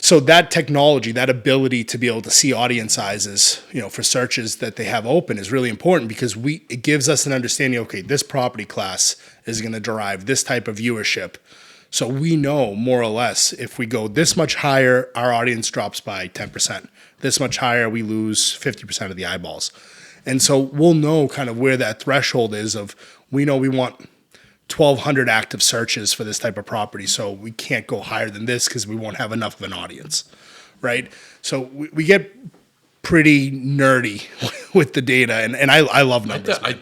so that technology, that ability to be able to see audience sizes, for searches that they have open is really important because it gives us an understanding, okay, this property class is going to derive this type of viewership. So we know more or less if we go this much higher, our audience drops by 10%. This much higher, we lose 50% of the eyeballs. And so we'll know kind of where that threshold is of, we know we want 1,200 active searches for this type of property. So we can't go higher than this because we won't have enough of an audience, right? So we get pretty nerdy with the data, and I love numbers. I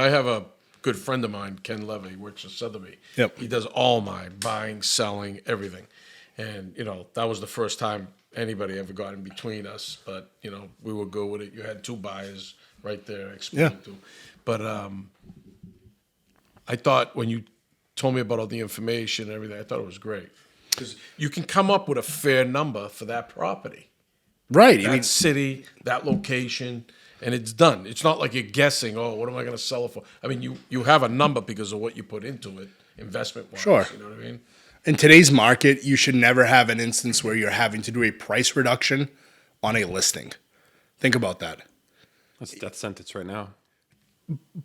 have a good friend of mine, Ken Levy, works at Sotheby. Yep. He does all my buying, selling, everything. And, that was the first time anybody ever got in between us. But, we were good with it. You had two buyers right there explaining to. But I thought when you told me about all the information and everything, I thought it was great. Because you can come up with a fair number for that property. Right. That city, that location, and it's done. It's not like you're guessing, what am I going to sell it for? I mean, you have a number because of what you put into it, investment-wise. Sure. You know what I mean? In today's market, you should never have an instance where you're having to do a price reduction on a listing. Think about that. That's death sentence right now.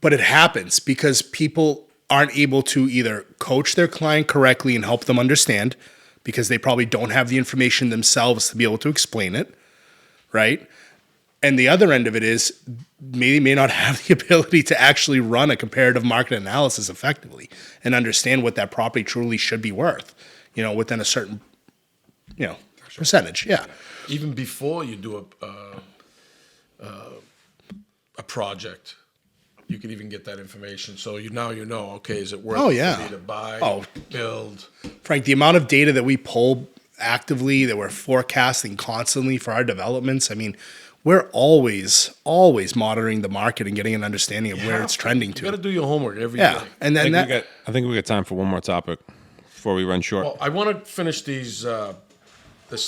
But it happens because people aren't able to either coach their client correctly and help them understand because they probably don't have the information themselves to be able to explain it, right? And the other end of it is may not have the ability to actually run a comparative market analysis effectively and understand what that property truly should be worth, within a certain, percentage. Yeah. Even before you do a project, you can even get that information. So okay, is it worth Oh, it yeah. for me to buy, build? Frank, the amount of data that we pull actively, that we're forecasting constantly for our developments, I mean, we're always monitoring the market and getting an understanding of where it's trending to. You got to do your homework every day. And then I think we got time for one more topic before we run short. Well, I want to finish this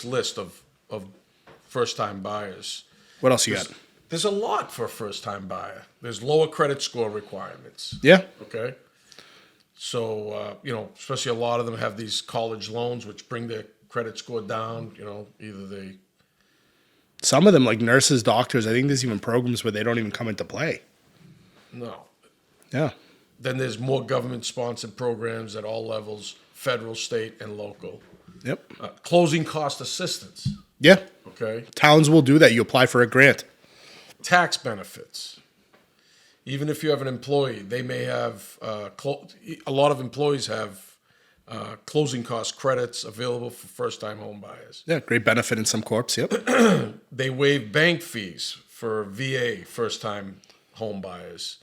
list of first-time buyers. what else you got? There's a lot for a first-time buyer. There's lower credit score requirements. Yeah. Okay. So, especially a lot of them have these college loans, which bring their credit score down. Either they. Some of them, like nurses, doctors, I think there's even programs where they don't even come into play. No. Yeah. Then there's more government-sponsored programs at all levels, federal, state, and local. Yep. Closing cost assistance. Yeah. Okay. Towns will do that. You apply for a grant. Tax benefits. Even if you have an employee, they may have a lot of employees have closing cost credits available for first-time home buyers. Yeah, great benefit in some corps. Yep. They waive bank fees for VA first-time home buyers,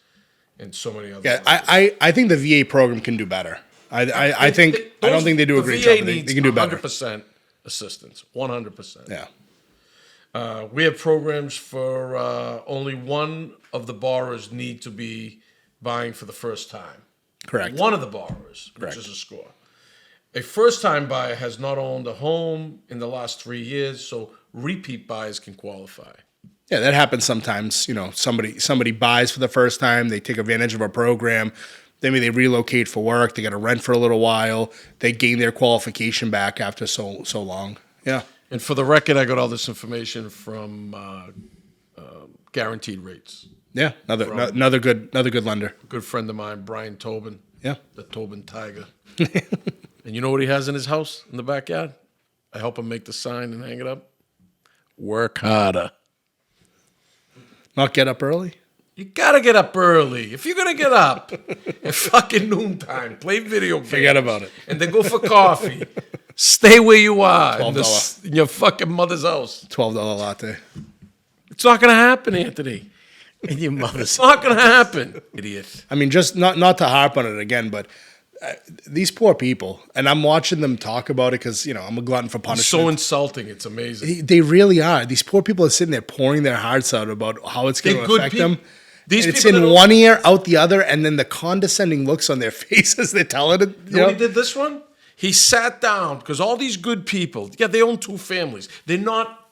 and so many other. Yeah, I think the VA program can do better. I don't think they do a great job. But they can do better. 100% assistance. 100%. Yeah. We have programs for only one of the borrowers need to be buying for the first time. Correct. One of the borrowers, which is a score. A first-time buyer has not owned a home in the last 3 years, so repeat buyers can qualify. Yeah, that happens sometimes. Somebody buys for the first time. They take advantage of our program. Maybe they relocate for work. They got to rent for a little while. They gain their qualification back after so long. Yeah. And for the record, I got all this information from Guaranteed Rates. Yeah. Another good lender. A good friend of mine, Brian Tobin. Yeah. The Tobin Tiger. And you know what he has in his house in the backyard? I help him make the sign and hang it up. Work harder. Not get up early? You gotta get up early. If you're gonna get up at fucking noontime, play video games. Forget about it. And then go for coffee. Stay where you are $12. in your fucking mother's house. $12 latte. It's not gonna happen, Anthony. And your mother's It's not gonna happen, idiot. I mean, just not to harp on it again, but these poor people, and I'm watching them talk about it because, I'm a glutton for It's punishment. so insulting. It's amazing. They really are. These poor people are sitting there pouring their hearts out about how it's going They're to good affect people. them. These And it's people in that one ear, out the other, and then the condescending looks on their faces. They're telling it. You know what he did this one? He sat down because all these good people, they own two families. They're not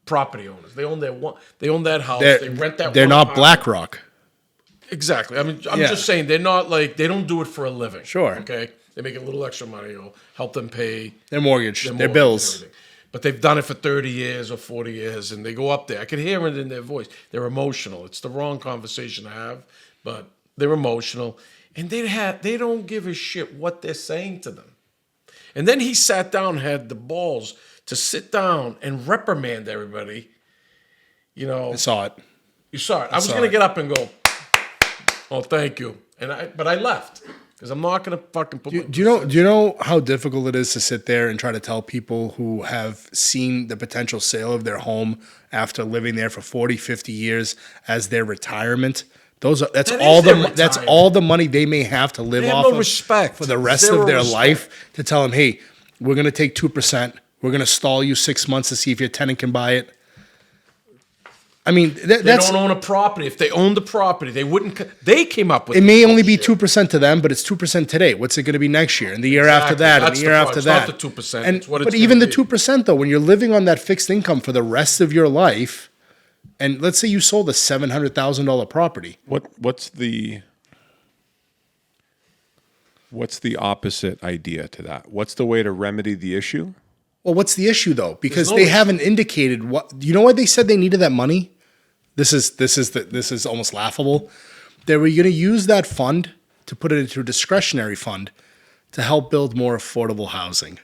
property owners. They own that house. They rent that. They're one not apartment. BlackRock. Exactly. I mean, I'm Yeah. just saying they're not like they don't do it for a living. Sure. Okay. They make a little extra money or help them pay Their mortgage, their mortgage and bills. everything. But they've done it for 30 years or 40 years, and they go up there. I can hear it in their voice. They're emotional. It's the wrong conversation to have, but they're emotional. and they don't give a shit what they're saying to them. And then he sat down, had the balls to sit down and reprimand everybody. You know, I saw it. you saw it. I was going to get up and go, "Oh, thank you," but I left because I'm not going to fucking put. Do you know how difficult it is to sit there and try to tell people who have seen the potential sale of their home after living there for 40, 50 years as their retirement? That's all the money they may have to live They have off no of respect. for the rest Zero of their respect. life, to tell them, hey, we're going to take 2%. We're going to stall you 6 months to see if your tenant can buy it. I mean, They that's, don't own a property. If they owned the property, they wouldn't. They came up with it may this only be bullshit. 2% to them, but it's 2% today. What's it going to be next year and the year after Exactly. that and That's the year the after point. It's that? not the 2%. And, It's what but it's even the gonna be. 2% though, when you're living on that fixed income for the rest of your life, and let's say you sold a $700,000 property. What's the opposite idea to that? What's the way to remedy the issue? Well, what's the issue though? Because no they issue. haven't indicated what. You know why they said they needed that money? This is almost laughable. They were going to use that fund to put it into a discretionary fund to help build more affordable housing.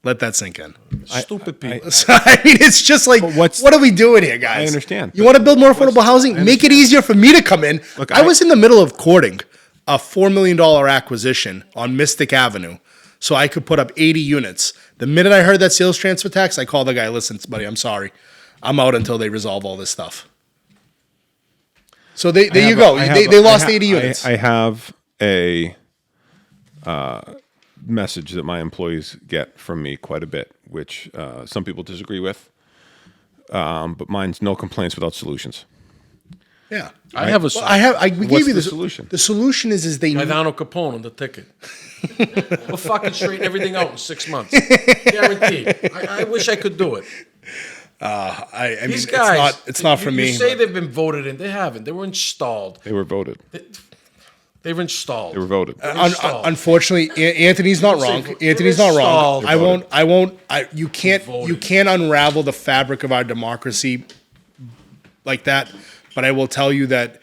Let that sink in. Stupid people. So, I mean, it's just like, what's- what are we doing here, guys? I understand. You want to build more affordable housing? Make it easier for me to come in. Look, I was in the middle of courting a $4 million acquisition on Mystic Avenue so I could put up 80 units. The minute I heard that sales transfer tax, I called the guy, listen, buddy, I'm sorry. I'm out until they resolve all this stuff. So there you go. They lost 80 units. I have a message that my employees get from me quite a bit, which some people disagree with, but mine's no complaints without solutions. Yeah. I have a. We What's gave you the the solution? The solution is they Gaetano Capone on the ticket. We'll fucking straighten everything out in 6 months. Guaranteed. I wish I could do it. I mean, These guys, it's not for me. You say but- they've been voted in. They haven't. They were installed. They were voted. They were installed. They were voted. Installed. Unfortunately, Anthony's not wrong. You're Anthony's not wrong. installed. You can't voted. unravel the fabric of our democracy like that. But I will tell you that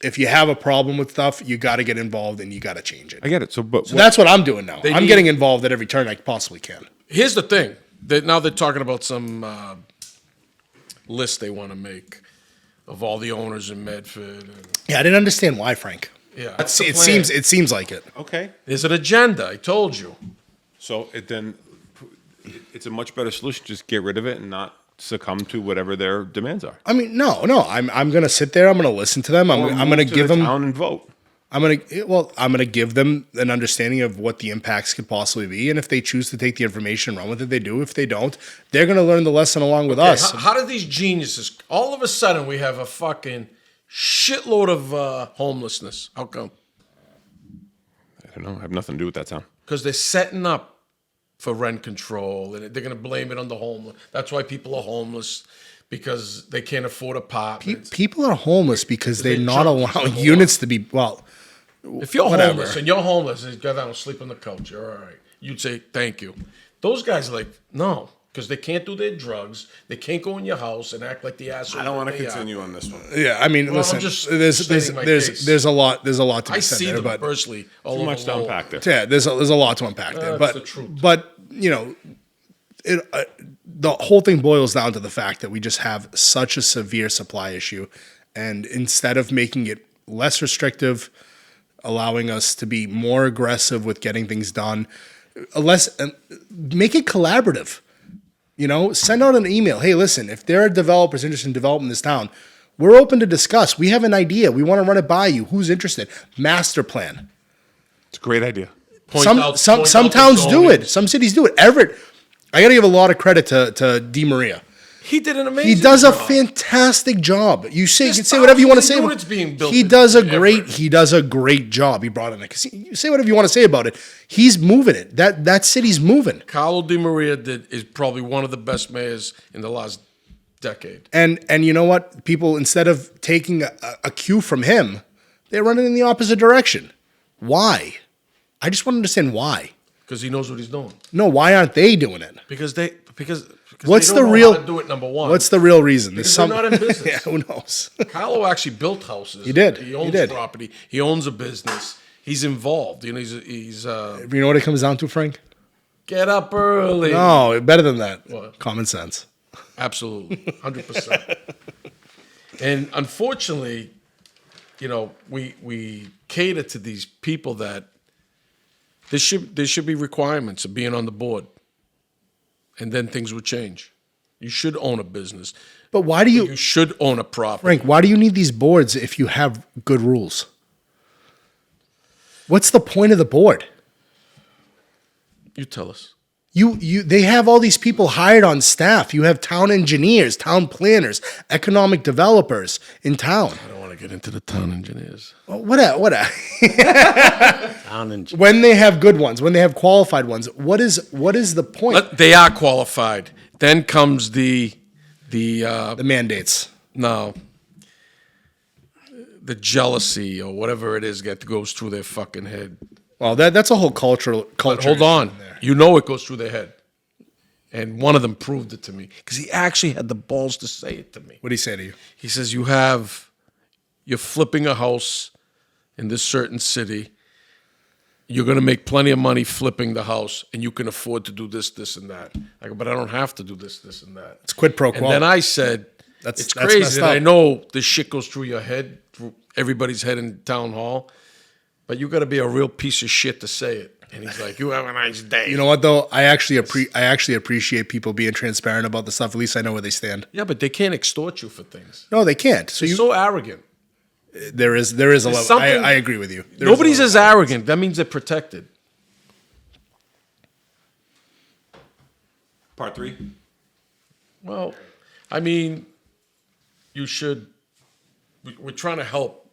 if you have a problem with stuff, you got to get involved and you got to change it. I get it. So That's what I'm doing now. I'm need- getting involved at every turn I possibly can. Here's the thing. Now they're talking about some list they want to make of all the owners in Medford. And, Yeah, I didn't understand why, Frank. yeah, that's the It plan. seems like it. okay. There's an agenda. I told you. So it's a much better solution. Just get rid of it and not succumb to whatever their demands are. I mean, no. I'm going to sit there. I'm going to listen to them. I'm going to give them. town and vote. I'm gonna give them an understanding of what the impacts could possibly be, and if they choose to take the information and run with it, they do. If they don't, they're gonna learn the lesson along with us. How did these geniuses? All of a sudden, we have a fucking shitload of homelessness. How come? I don't know. I have nothing to do with that town. Because they're setting up for rent control, and they're going to blame it on the homeless. That's why people are homeless, because they can't afford apartments. People are homeless because they're They're not junkies, allowing number units to be well. If you're Whatever. homeless and you're homeless and you go down and sleep on the couch, you're all right. You'd say thank you. Those guys are like, no, because they can't do their drugs. They can't go in your house and act like the asshole. I don't want to they are. continue on this one. Yeah, I mean, Well, listen. I'm just There's stating my case. a lot to I be said see there, them but personally all Too over much the to world. unpack there. yeah, there's a lot to unpack there. That's But the truth. but you know, the whole thing boils down to the fact that we just have such a severe supply issue, and instead of making it less restrictive, allowing us to be more aggressive with getting things done, make it collaborative. You know, send out an email. Hey, listen, if there are developers interested in developing this town, we're open to discuss. We have an idea. We want to run it by you. Who's interested? Master plan. It's a great idea. Some out towns the do zoning. it. Some cities do it. Everett, I got to give a lot of credit to Di Maria. He did an amazing He does a job. fantastic job. You There's can say whatever you want to say. thousands of units being built He in does a Everett. great job. He brought in a casino. You say whatever you want to say about it. He's moving it. That city's moving. Carlo Di Maria is probably one of the best mayors in the last decade. And you know what? People, instead of taking a cue from him, they're running in the opposite direction. Why? I just want to understand why. because he knows what he's doing. No, why aren't they doing it? Because What's they the don't know real? how to do it? Number one. What's the real reason? Because they're not in business. Yeah, who knows? Carlo actually built houses. He did. He owns He did. property. He owns a business. He's involved. You know, he's You know what it comes down to, Frank? get up early. No, better than that. What? Common sense. Absolutely, 100%. And unfortunately, you know, we cater to these people that there should be requirements of being on the board, and then things would change. You should own a business. But why do You should own a property. Frank? Why do you need these boards if you have good rules? What's the point of the board? You tell us. They have all these people hired on staff. You have town engineers, town planners, economic developers in town. I don't want to get into the town engineers. What? Down in When they have good ones, when they have qualified ones, what is the point? But they are qualified. Then comes the mandates. no, the jealousy or whatever it is that goes through their fucking head. Well, that's a whole culture. But hold on. You know it goes through their head. And one of them proved it to me because he actually had the balls to say it to me. What did he say to you? He says, you're flipping a house in this certain city. You're going to make plenty of money flipping the house and you can afford to do this, this, and that. I go, but I don't have to do this, this, and that. It's quid pro quo. And then I said, That's it's messed crazy. And up. I know this shit goes through your head, through everybody's head in town hall, but you got to be a real piece of shit to say it. And he's like, you have a nice day. You know what though? I actually appreciate people being transparent about the stuff. At least I know where they stand. Yeah, but they can't extort you for things. No, they can't. So They're so arrogant. there is a level. something- I agree with you. There is a Nobody's level. as arrogant. That means they're protected. Part 3. Well, I mean, you should. We're trying to help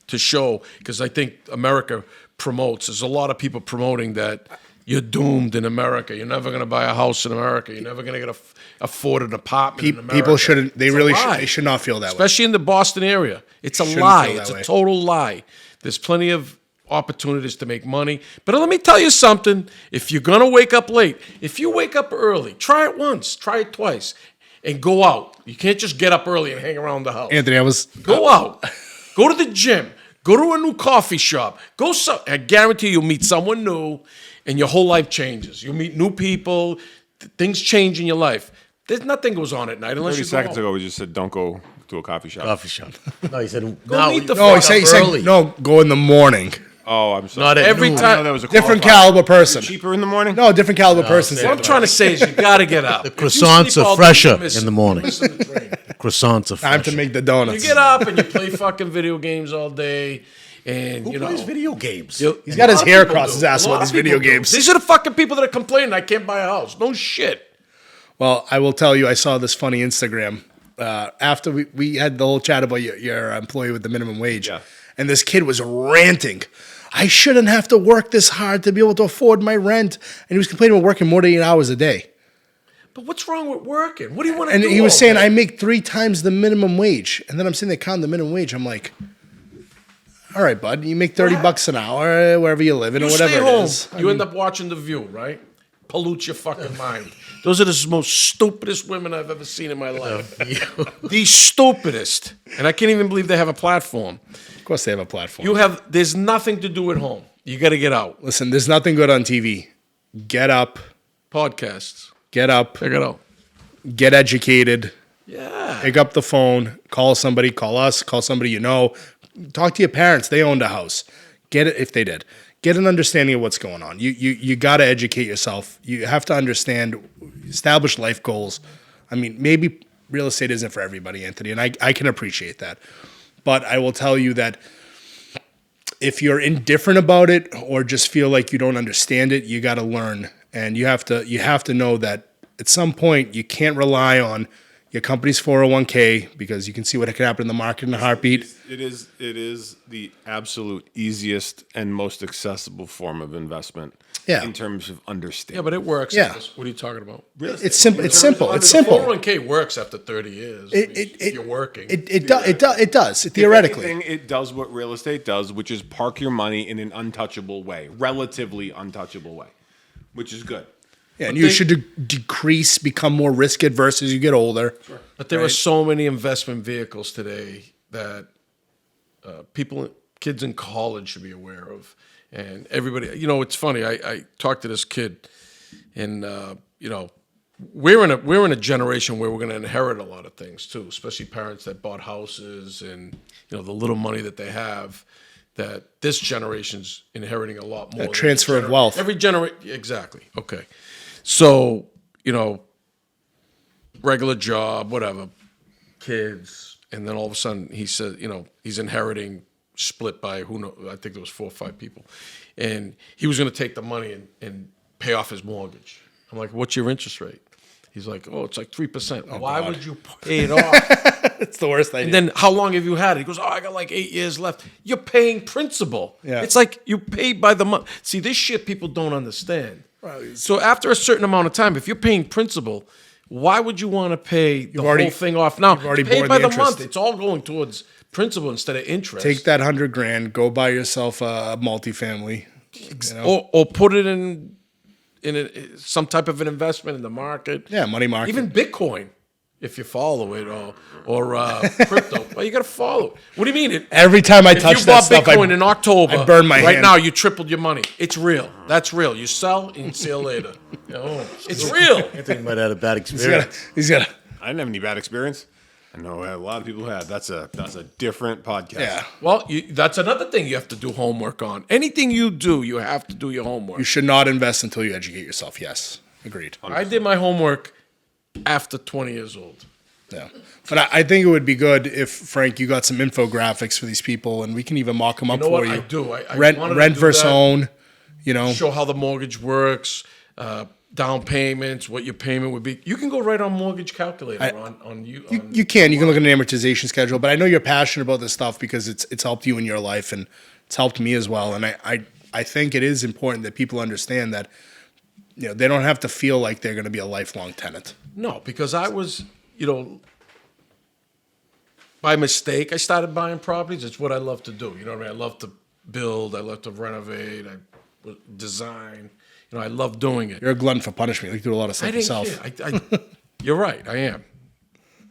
to show, because I think America promotes. There's a lot of people promoting that you're doomed in America. You're never going to buy a house in America. You're never going to get afford an apartment in America. People shouldn't. They It's a really lie. should. They should not feel that way. Especially in the Boston area. It's a Shouldn't lie. feel that It's a way. total lie. There's plenty of opportunities to make money. But let me tell you something. If you're going to wake up late, if you wake up early, try it once, try it twice, and go out. You can't just get up early and hang around the house. Anthony, Go out. Go to the gym. Go to a new coffee shop. I guarantee you'll meet someone new and your whole life changes. You'll meet new people. Things change in your life. There's nothing goes on at night unless 30 you seconds go out. ago, we just said don't go to a coffee shop. coffee shop. No, he said meet the No, he fuck up said early. no. Go in the morning. Oh, I'm sorry. Not at Every noon. I time. know that was a Different qualifier. caliber person. Cheaper in the morning? No, different caliber person. What I'm trying to say is you got to get up. The If you croissants sleep are all day, fresher you're missing- in the morning. you're missing the train. Croissants are Time fresh. to make the donuts. You get up and you play fucking video games all day, and you know. plays video games? He's got his A lot of hair people across do. his ass A lot about of these video people do. games. These are the fucking people that are complaining I can't buy a house. No shit. Well, I will tell you, I saw this funny Instagram after we had the whole chat about your employee with the minimum wage. Yeah. And this kid was ranting. I shouldn't have to work this hard to be able to afford my rent. And he was complaining about working more than 8 hours a day. But what's wrong with working? What do you want to And do? he was all saying, day? I make 3 times the minimum wage. And then I'm sitting there counting the minimum wage. I'm like, all right, bud, you make $30 an hour wherever you live in or You whatever stay it home. is. You end up watching The View, right? Pollute your fucking mind. Those are the most stupidest women I've ever seen in my life. The stupidest. And I can't even believe they have a platform. Of course they have a platform. There's nothing to do at home. You got to get out. Listen, there's nothing good on TV. Get up, Podcasts. get up, Check it out. get educated. Yeah. Pick up the phone, call somebody, call us, call somebody you know. Talk to your parents. They owned a house. Get it if they did. Get an understanding of what's going on. You got to educate yourself. You have to understand, establish life goals. I mean, maybe real estate isn't for everybody, Anthony, and I can appreciate that. But I will tell you that if you're indifferent about it or just feel like you don't understand it, you got to learn, and you have to know that at some point you can't rely on your company's 401k because you can see what can happen in the market in a heartbeat. It is the absolute easiest and most accessible form of investment in terms of understanding. Yeah, but it works. Yeah. What are you talking about? It's simple. It's simple. It's simple. 401k works after 30 years. If you're working. It does theoretically. If anything, it does what real estate does, which is park your money in an untouchable way, relatively untouchable way. which is good. Yeah, and you should decrease, become more risk adverse as you get older. Sure. But there are so many investment vehicles today that kids in college should be aware of. And everybody, it's funny. I talked to this kid, and we're in a generation where we're going to inherit a lot of things too, especially parents that bought houses and the little money that they have. That this generation's inheriting a lot more. A transfer of wealth. Every generation, exactly. Okay, so regular job, whatever, kids, and then all of a sudden he said, he's inheriting. Split by who knows? I think there was 4 or 5 people, and he was going to take the money and pay off his mortgage. I'm like, "What's your interest rate?" He's like, "Oh, it's like 3%." Why would you pay it off? It's the worst idea. And then, how long have you had it? He goes, "Oh, I got like 8 years left." You're paying principal. Yeah. It's like you pay by the month. See, this shit people don't understand. So after a certain amount of time, if you're paying principal, why would you want to pay the whole thing off now? You've already It's paid borne by the the month. interest. It's all going towards principal instead of interest. Take that $100,000, go buy yourself a multifamily, or put it in some type of an investment in the market. Yeah, money market. Even Bitcoin, if you follow it, or crypto. Well, you got to follow it. What do you mean? Every time I If touch you that bought stuff, Bitcoin in October, I burn my right hand. now you tripled your money. It's real. That's real. You sell and see you later. It's real. I think might have had a bad experience. he's got. I didn't have any bad experience. I know a lot of people have. That's a different podcast. Yeah, Well, that's another thing you have to do homework on. Anything you do, you have to do your homework. you should not invest until you educate yourself. Yes, agreed. I did my homework after 20 years old. Yeah, but I think it would be good if Frank, you got some infographics for these people, and we can even mock them up know for what? you. I do. I rent wanted to rent do versus that. own. Show how the mortgage works, down payments, what your payment would be. You can go right on mortgage calculator on you. You can look at an amortization schedule, but I know you're passionate about this stuff because it's helped you in your life and it's helped me as well. And I think it is important that people understand that they don't have to feel like they're going to be a lifelong tenant. No, because I was, by mistake, I started buying properties. It's what I love to do. You know what I mean? I love to build. I love to renovate. I design. I love doing it. You're a glutton for punishment. You do a lot of stuff I didn't yourself. care. You're right. I am.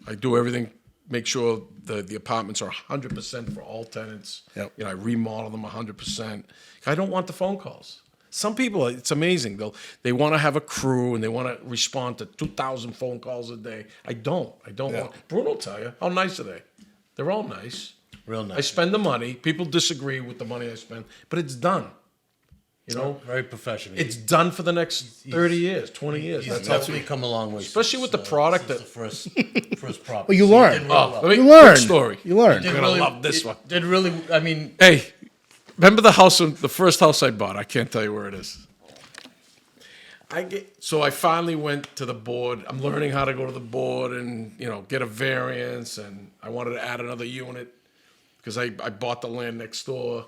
I do everything. Make sure the apartments are 100% for all tenants. Yep. I remodel them 100%. I don't want the phone calls. Some people, it's amazing. They want to have a crew and they want to respond to 2,000 phone calls a day. I don't want. Bruno will tell you, how nice are they? They're all nice. Real nice. I spend the money. People disagree with the money I spend, but it's done. Very professional. It's done for the next 30 years, 20 years. He's That's how definitely come a long way. Especially with the product since that- the first property. Well, you So he learn. did really well. let me- You quick learn. story. You learn. Did You're gonna really- love this it one. Did really? I mean, Hey, remember the first house I bought? I can't tell you where it is. So I finally went to the board. I'm learning how to go to the board and get a variance, and I wanted to add another unit because I bought the land next door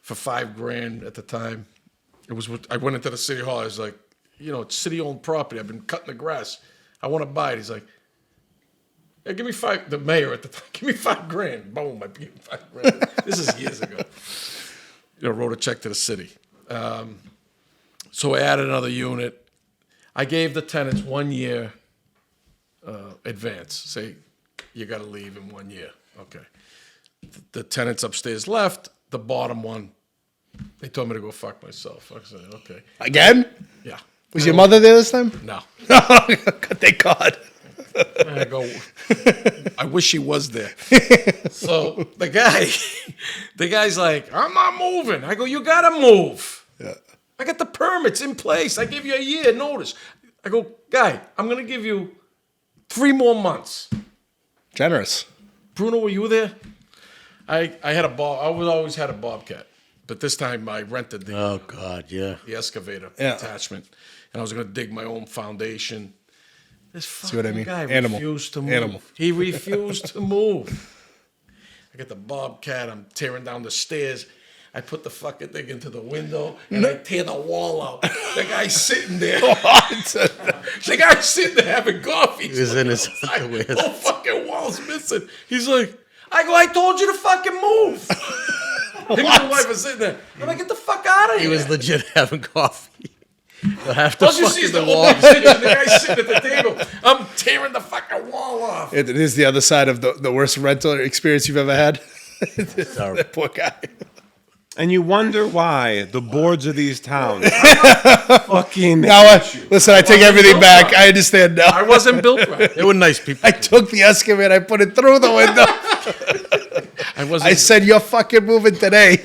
for $5,000 at the time. I went into the city hall. I was like, it's city-owned property. I've been cutting the grass. I want to buy it. He's like, yeah, give me $5,000. The mayor at the time, give me $5,000. Boom, I gave him $5,000. This is years ago. Wrote a check to the city. So I added another unit. I gave the tenants 1 year advance. Say, you got to leave in 1 year. Okay. The tenants upstairs left. The bottom one, they told me to go fuck myself. I said, okay. Again? Yeah. Was your mother there this time? No. Thank God. I go, I wish he was there. So the guy's like, I'm not moving. I go, you got to move. Yeah. I got the permits in place. I give you a year notice. I go, guy, I'm going to give you 3 more months. Generous. Bruno, were you there? I always had a Bobcat, but this time I rented the oh God, yeah. the excavator Yeah. attachment, and I was going to dig my own foundation. This fucking what I mean? guy Animal. refused to move. Animal. He refused to move. I get the Bobcat. I'm tearing down the stairs. I put the fucking thing into the window, and I tear the wall out. The guy's sitting there. The guy's sitting there having coffee. He was in his The whole fucking wall's missing. He's like, I told you to fucking move. Him and my wife are sitting there. I'm like, get the fuck out of here. He was legit having coffee. Half the All you see is the fucking wall. The guy sitting at the table. I'm tearing the fucking wall off. It is the other side of the worst rental experience you've ever had. That poor guy. And you wonder why the boards of these towns fucking. Now, listen, I take everything back. I understand now. I wasn't built right. They were nice people. I took the excavator, I put it through the window. I wasn't. I said, "You're fucking moving today."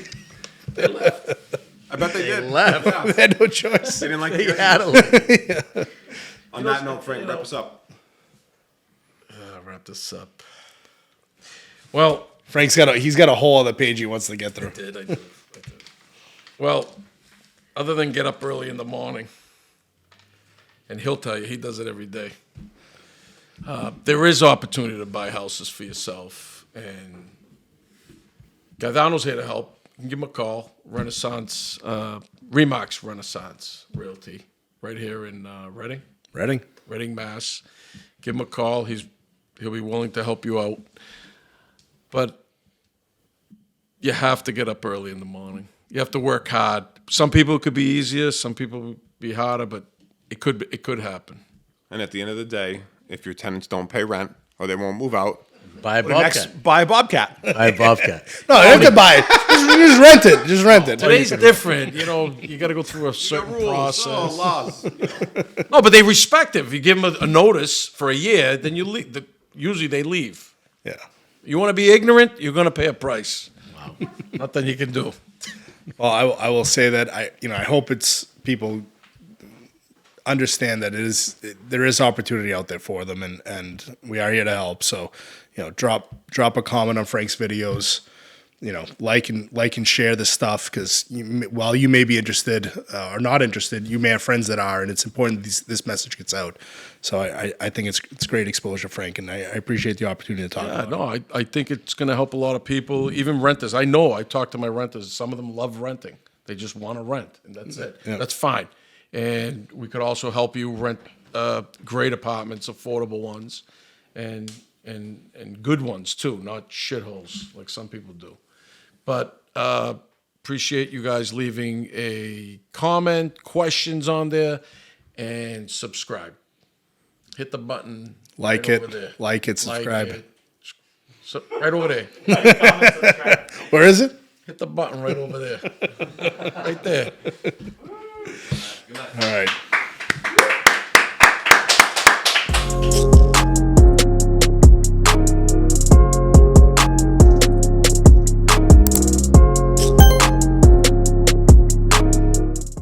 I bet they did. Left. They had no choice. They didn't like They the had to leave. On that note, Frank, wrap us up. Wrap this up. Well, Frank's got a whole other page he wants to get through. I did. Well, other than get up early in the morning, and he'll tell you he does it every day. There is opportunity to buy houses for yourself, and Gaetano's here to help. You can give him a call. Renaissance, Remax Renaissance Realty, right here in Reading. Reading, Mass. Give him a call. He'll be willing to help you out. But you have to get up early in the morning. You have to work hard. Some people it could be easier, some people would be harder, but it could happen. And at the end of the day, if your tenants don't pay rent or they won't move out, Buy a Bobcat. buy a Bobcat. Buy a Bobcat. No, you have to buy it. Just rent it. Just rent it. Today's different. You know, you got to go through a certain process. laws. No, but they respect it. If you give them a notice for a year, then you leave. Usually they leave. Yeah. You want to be ignorant, you're going to pay a price. Wow. Nothing you can do. Well, I will say that I hope it's people understand that there is opportunity out there for them, and we are here to help. So, drop a comment on Frank's videos. Like and share this stuff, because while you may be interested or not interested, you may have friends that are, and it's important that this message gets out. So I think it's great exposure, Frank, and I appreciate the opportunity to talk about it. No, I think it's going to help a lot of people, even renters. I know I talk to my renters. Some of them love renting. They just want to rent, and that's it. Yeah. That's fine. And we could also help you rent great apartments, affordable ones, and good ones too, not shitholes like some people do. But appreciate you guys leaving a comment, questions on there, and subscribe. Hit the button. Like right it, over there. like it, subscribe. Like it. So, right over there. Where is it? Hit the button right over there. Right there. All right.